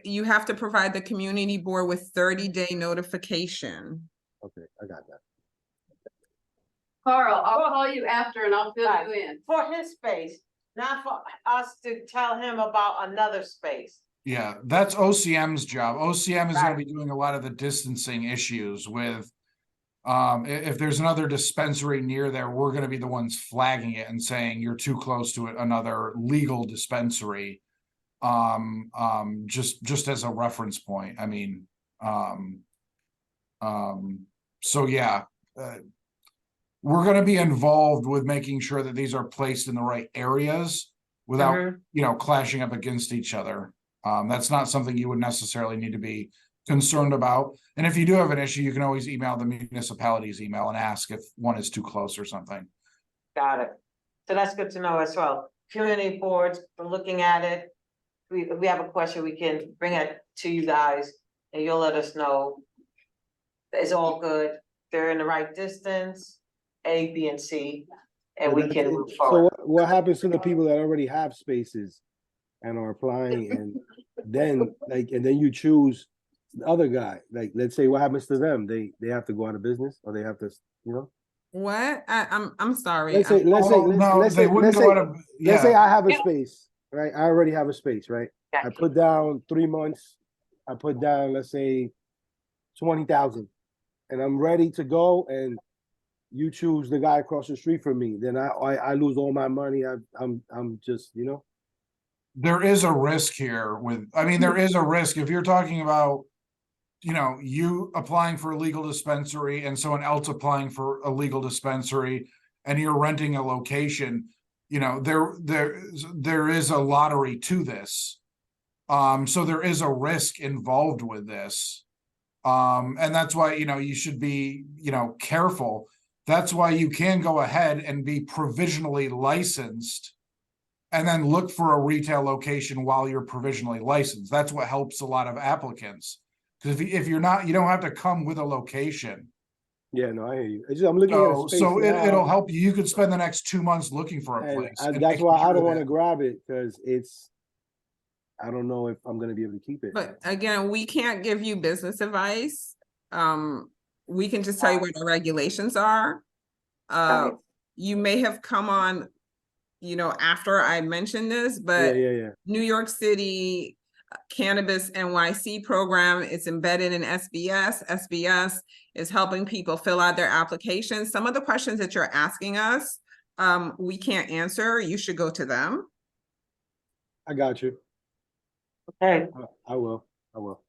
You have to provide the community board with 30-day notification. okay, I got that. Carl, I'll call you after and I'll fill Right. you in. For his space, not for us to tell him about another space. Yeah, that's OCM's job. OCM is gonna Right. be doing a lot of the distancing issues with. If there's another dispensary near there, we're gonna be the ones flagging it and saying you're too close to another legal dispensary. Just as a reference point. I mean, so yeah. We're gonna be involved with making sure that these are placed in the right areas without, clashing up against each other. That's not something you would necessarily need to be concerned about. And if you do have an issue, you can always email the municipality's email and ask if one is too close or something. Got it. So that's good to know as well. Community boards, for looking at it. If we have a question, we can bring it to you guys and you'll let us know. It's all good. They're in the right distance, A, B, and C, and we can move So forward. what happens to the people that already have spaces and are applying, and then you choose the other guy? Like, let's say, what happens to them? They have to go out of business, or they have to, What? I'm sorry. Let's say I have a space, right? I already have a space, right? I put down 3 months. I put down, let's say, 20,000, and I'm ready to go. And you choose the guy across the street from me, then I lose all my money. I'm just, there is a risk here with, I mean, there is a risk if you're talking about, you applying for a legal dispensary and someone else applying for a legal dispensary and you're renting a location, there is a lottery to this. So there is a risk involved with this. And that's why, you should be, careful. That's why you can go ahead and be provisionally licensed and then look for a retail location while you're provisionally licensed. That's what helps a lot of applicants. Because if you're not, you don't have to come with a location. Yeah, no, I hear you. I'm looking at a space So now, it'll help you. You could spend the next 2 months looking for a and place. and that's making why I sure don't want to that- grab it, because I don't know if I'm gonna be able to keep it. But again, we can't give you business advice. We can just tell you what the regulations are. You may have come on, after I mentioned this, but Yeah. New York City Cannabis NYC program is embedded in SBS. SBS is helping people fill out their applications. Some of the questions that you're asking us, we can't answer. You should go to them. I got you. Okay. I will. All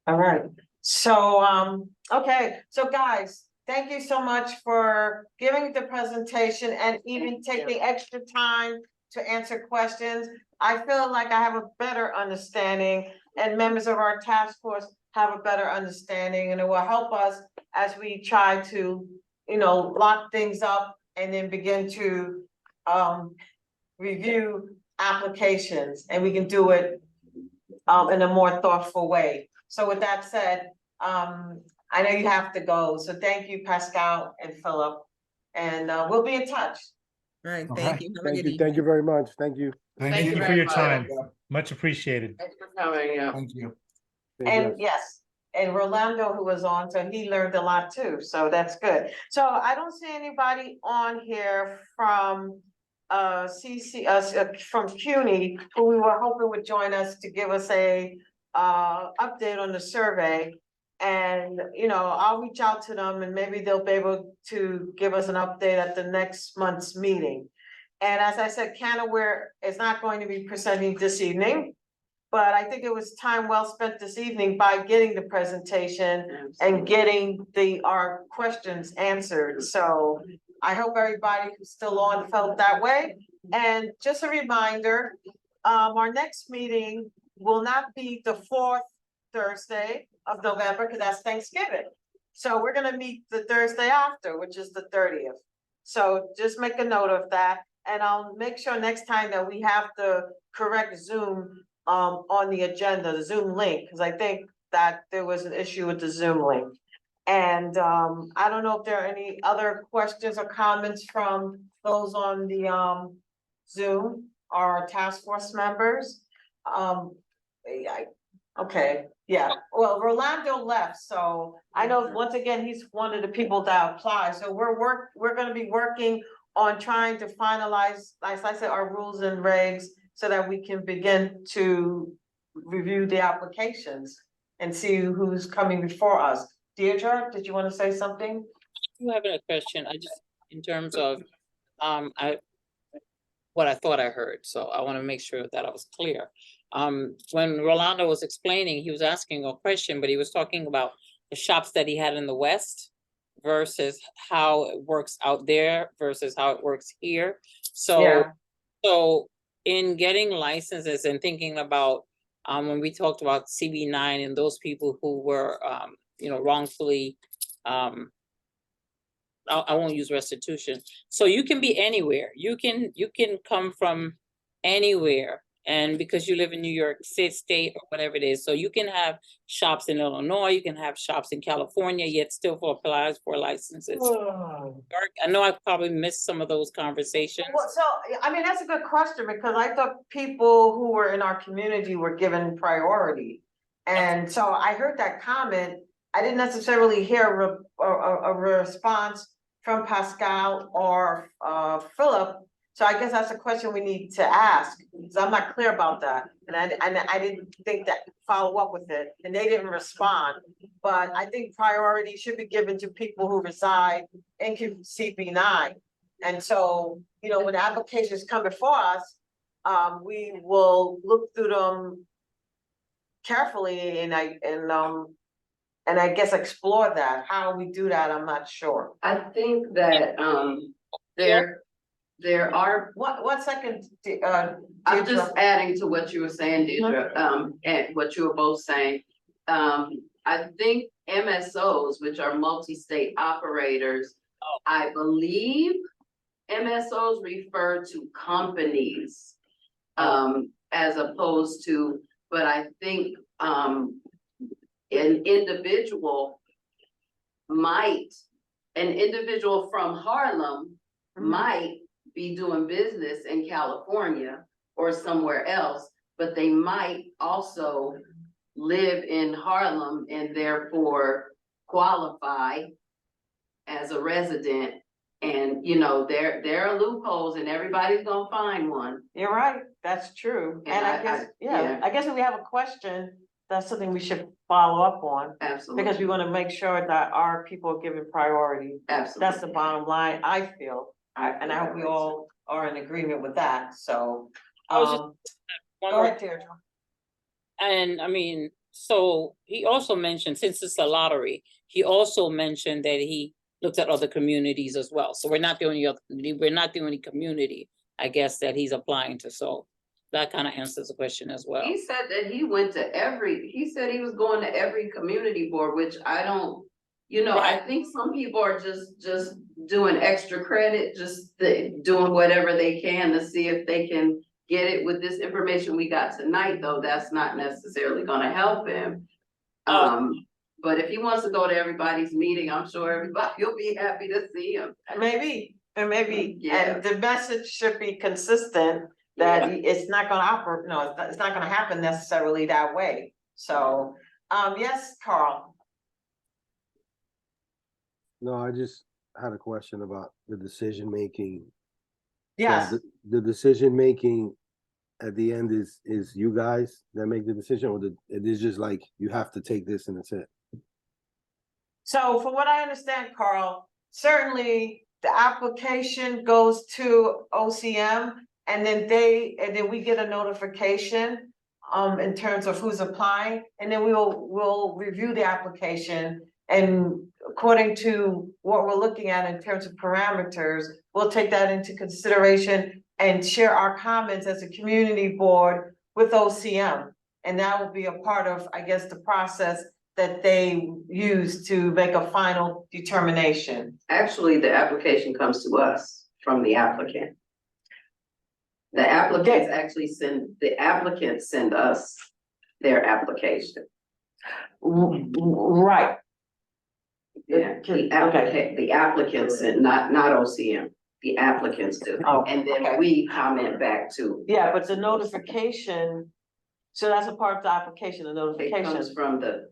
right. So, okay. So guys, thank you so much for giving the presentation and even taking extra time to answer questions. I feel like I have a better understanding and members of our task force have a better understanding, and it will help us as we try to, lock things up and then begin to review applications, and we can do it in a more thoughtful way. So with that said, I know you have to go. So thank you, Pascal and Philip, and we'll be in touch. All right, Okay. thank you. Have a good evening. Thank you very much. Thank you. Thank you for your time. Much appreciated. Thanks for coming, Thank you. And yes, and Rolando, who was on, so he learned a lot too, so that's good. So I don't see anybody on here from from CUNY, who we were hoping would join us to give us a update on the survey. And, I'll reach out to them and maybe they'll be able to give us an update at the next month's meeting. And as I said, Canaware is not going to be presenting this evening, but I think it was time well spent this evening by getting the presentation and getting our questions answered. So I hope everybody who's still on felt that way. And just a reminder, our next meeting will not be the 4th Thursday of November, because that's Thanksgiving. So we're gonna meet the Thursday after, which is the 30th. So just make a note of that, and I'll make sure next time that we have the correct Zoom on the agenda, the Zoom link, because I think that there was an issue with the Zoom link. And I don't know if there are any other questions or comments from those on the Zoom, our task force members. Okay, yeah, well, Rolando left, so I know once again, he's one of the people that apply, so we're gonna be working on trying to finalize, like I said, our rules and regs, so that we can begin to review the applications and see who's coming before us. Deirdre, did you want to say something? I'm having a question. I just, in terms of, what I thought I heard, so I want to make sure that I was clear. When Rolando was explaining, he was asking a question, but he was talking about the shops that he had in the West versus how it works out there versus how it works here. So, so in getting licenses and thinking about, when we talked about CB9 and those people who were, wrongfully, I won't use restitution. So you can be anywhere. You can come from anywhere. And because you live in New York State or whatever it is, so you can have shops in Illinois, you can have shops in California, yet still applies for licenses. I know I probably missed some of those conversations. Well, so, I mean, that's a good question, because I thought people who were in our community were given priority. And so I heard that comment. I didn't necessarily hear a response from Pascal or Philip. So I guess that's a question we need to ask, because I'm not clear about that. And I didn't think that follow up with it, and they didn't respond. But I think priority should be given to people who reside in CB9. And so, when applications come before us, we will look through them carefully and I guess explore that. How we do that, I'm not sure. I think that, there are, One second, I'm just Deidre. adding to what you were saying, Deidre, and what you were both saying. I think MSOs, which are multi-state operators, I believe MSOs refer to companies, as opposed to, but I think, an individual from Harlem might be doing business in California or somewhere else, but they might also live in Harlem and therefore qualify as a resident. And, you know, there are loopholes and everybody's gonna find one. You're right, that's true. And I guess, I guess if we have a question, that's something we should follow up on. Absolutely. Because we wanna make sure that our people are given priority. Absolutely. That's the bottom line, I feel. And I hope we all are in agreement with that, so. I was just- one Go more- ahead, Deirdre. And I mean, so he also mentioned, since it's a lottery, he also mentioned that he looked at other communities as well. So we're not the only community, I guess, that he's applying to. So that kind of answers the question as well. He said that he said he was going to every community board, which I don't, I think some people are just doing extra credit, doing whatever they can to see if they can get it. With this information we got tonight, though, that's not necessarily gonna help him. But if he wants to go to everybody's meeting, I'm sure everybody will be happy to see him. Maybe, and Yeah. the message should be consistent that it's not gonna operate, no, it's not gonna happen necessarily that way. So, yes, Carl. No, I just had a question about the decision making. Yes. So the decision making at the end is you guys that make the decision, or it is just like you have to take this and that's it. So from what I understand, Carl, certainly the application goes to OCM and then we get a notification in terms of who's applying, and then we'll review the application, and according to what we're looking at in terms of parameters, we'll take that into consideration and share our comments as a community board with OCM. And that will be a part of, I guess, the process that they use to make a final determination. Actually, the application comes to us from the applicant. The applicants send us their application. Right. Yeah, the applicants send, not OCM, the applicants do. Oh, and then okay. we comment back to. Yeah, but the notification, so that's a part of the application, the It notification. comes from the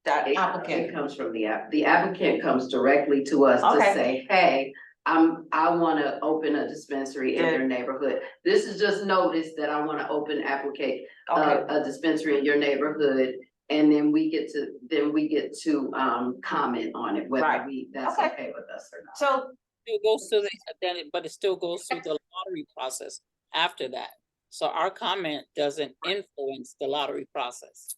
applicant. It comes from the applicant comes directly to us to say, hey, I wanna open a dispensary in your neighborhood. This is just notice that I wanna a dispensary in your neighborhood. And then we get to comment on it, whether that's okay with us or not. So it goes to but it still goes through the lottery process after that. So our comment doesn't influence the lottery process.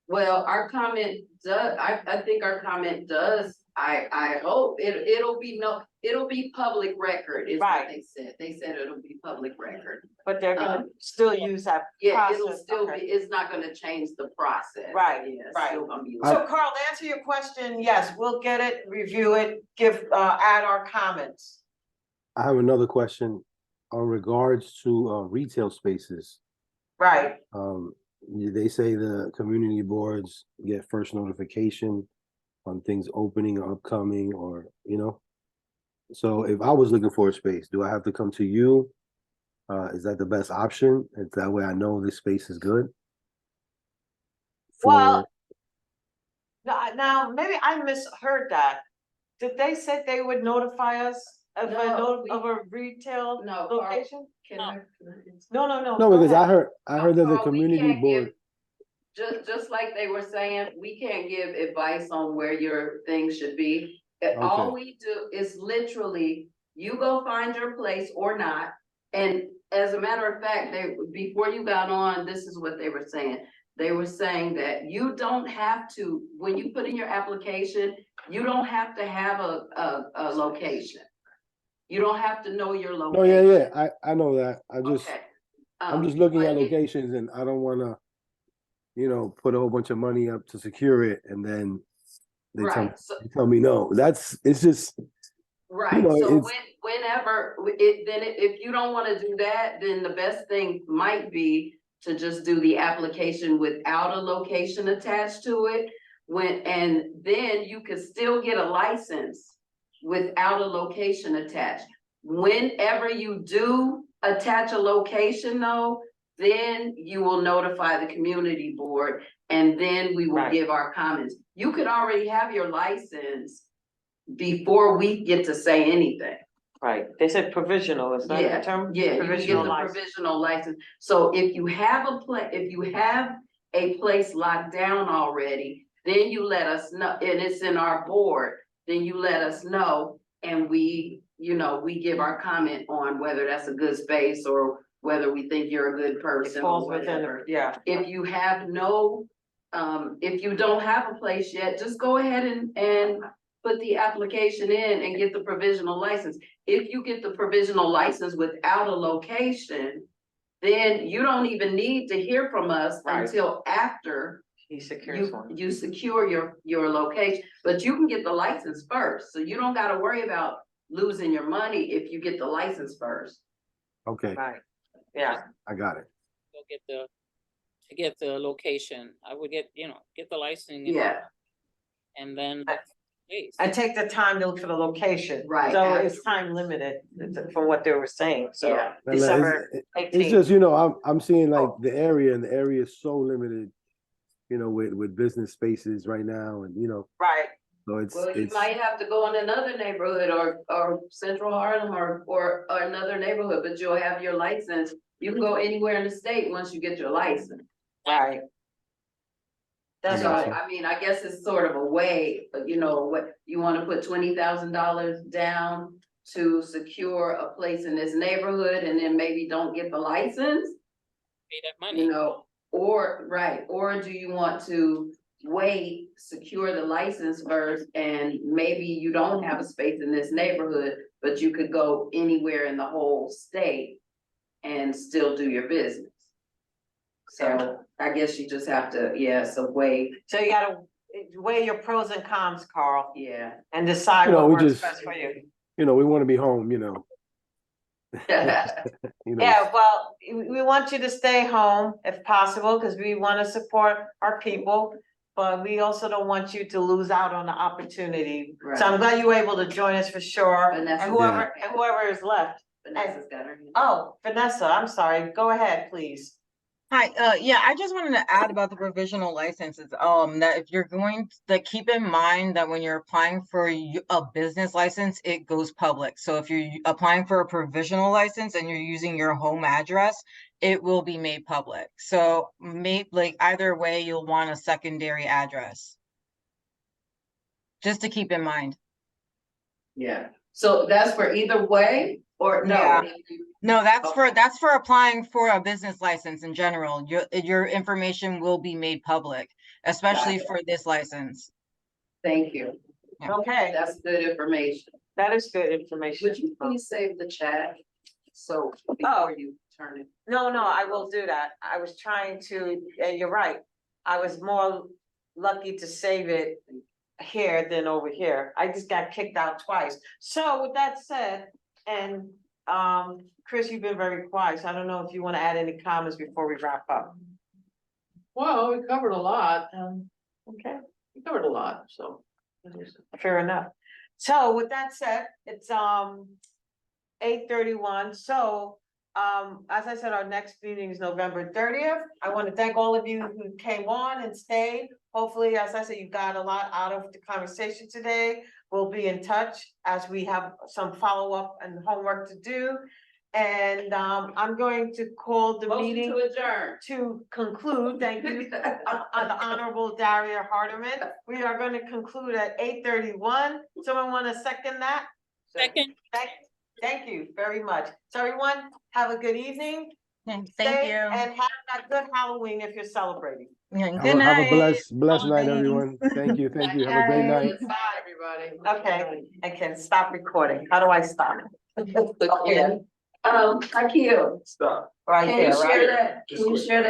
Well, our comment does, I think our comment does, I hope it'll be public record is what they said. They said it'll be public record. But they're gonna still use that process. It'll still be, it's not gonna change the process. Right, Yeah, it's right. still gonna be. So Carl, to answer your question, yes, we'll get it, review it, add our comments. I have another question on regards to retail spaces. Right. They say the community boards get first notification on things opening or upcoming, or so if I was looking for a space, do I have to come to you? Is that the best option? Is that way I know this space is good? Well, now maybe I misheard that. Did they say they would notify us of a retail location? No, because I heard that the community board. Just like they were saying, we can't give advice on where your thing should be. All we do is literally, you go find your place or not, and as a matter of fact, before you got on, this is what they were saying. They were saying that you don't have to, when you put in your application, you don't have to have a location. You don't have to know your Oh, location. yeah. I know that. Okay. I'm just looking but at it- locations and I don't wanna, put a whole bunch of money up to secure it and then they Right, so, tell me no. It's just, right, know, so it's- whenever, if you don't wanna do that, then the best thing might be to just do the application without a location attached to it. And then you could still get a license without a location attached. Whenever you do attach a location though, then you will notify the community board and then we will Right. give our comments. You could already have your license before we get to say anything. Right, they said provisional, is that the Yeah, term? yeah, you can get Provisional the license. provisional license. So if you have a place locked down already, then you let us know, and it's in our board, then you let us know. And we give our comment on whether that's a good space or whether we think you're a good It person or falls within, whatever. yeah. If you have if you don't have a place yet, just go ahead and put the application in and get the provisional license. If you get the provisional license without a location, then you don't even need to hear from us Right. until after He secures one. you secure your location. But you can get the license first, so you don't gotta worry about losing your money if you get the license first. okay, Right, yeah. I got it. Go get the location. I would get the license. Yeah, And then, please. And take the time to look for the location. Right, So it's time limited from what they were saying, so Yeah. And, December it's 18th. just, I'm seeing like the area and the area is so limited, with business spaces right now and, Right, so it's, well, you might have to go in another neighborhood or Central Harlem or another neighborhood, but you'll have your license. You can go anywhere in the state once you get your license. right. That's So, right. I mean, I guess it's sort of a way, but what, you wanna put $20,000 down to secure a place in this neighborhood and then maybe don't get the license? Pay that money. Or do you want to wait, secure the license first, and maybe you don't have a space in this neighborhood, but you could go anywhere in the whole state and still do your business? So I guess you just have to, so wait, So you gotta weigh your pros and cons, Carl, yeah. and decide You know, what we works just- best for you. we want to be home, Yeah, well, we want you to stay home if possible, because we want to support our people. But we also don't want you to lose out on the opportunity. So I'm glad you were able to join us for sure. And Vanessa. whoever is left. Vanessa's got her hand. Oh, Vanessa, I'm sorry. Go ahead, please. Hi, yeah, I just wanted to add about the provisional licenses, that if you're going to keep in mind that when you're applying for a business license, it goes public. So if you're applying for a provisional license and you're using your home address, it will be made public. So either way, you'll want a secondary address. Just to keep in mind. Yeah, so that's for either way, or no? Yeah. No, that's for applying for a business license in general. Your information will be made public, especially Got it. for this license. Thank you. Okay, That's good information. that is good information. Would you please save the chat? So Oh. before you turn it. No, I will do that. I was trying to, and you're right. I was more lucky to save it here than over here. I just got kicked out twice. So with that said, and Chris, you've been very quiet, so I don't know if you want to add any comments before we wrap up. Well, we covered a lot, Okay, we covered a lot, so. fair enough. So with that said, it's 8:31. So as I said, our next meeting is November 30th. I want to thank all of you who came on and stayed. Hopefully, as I said, you got a lot out of the conversation today. We'll be in touch as we have some follow-up and homework to do. And I'm going to call the Motion meeting to adjourn. to conclude. Thank you, the Honorable Daria Hardiman. We are going to conclude at 8:31. Someone want to second that? Second. Thank you very much. So everyone, have a good evening. Thank Stay you. And have a good Halloween if you're celebrating. Good Have a night. blessed night, Holidays. everyone. Thank you. Have a great night. Bye, everybody. Okay, I can stop recording. How do I stop? Okay. Akio, Right can there, you share right? that, can you share that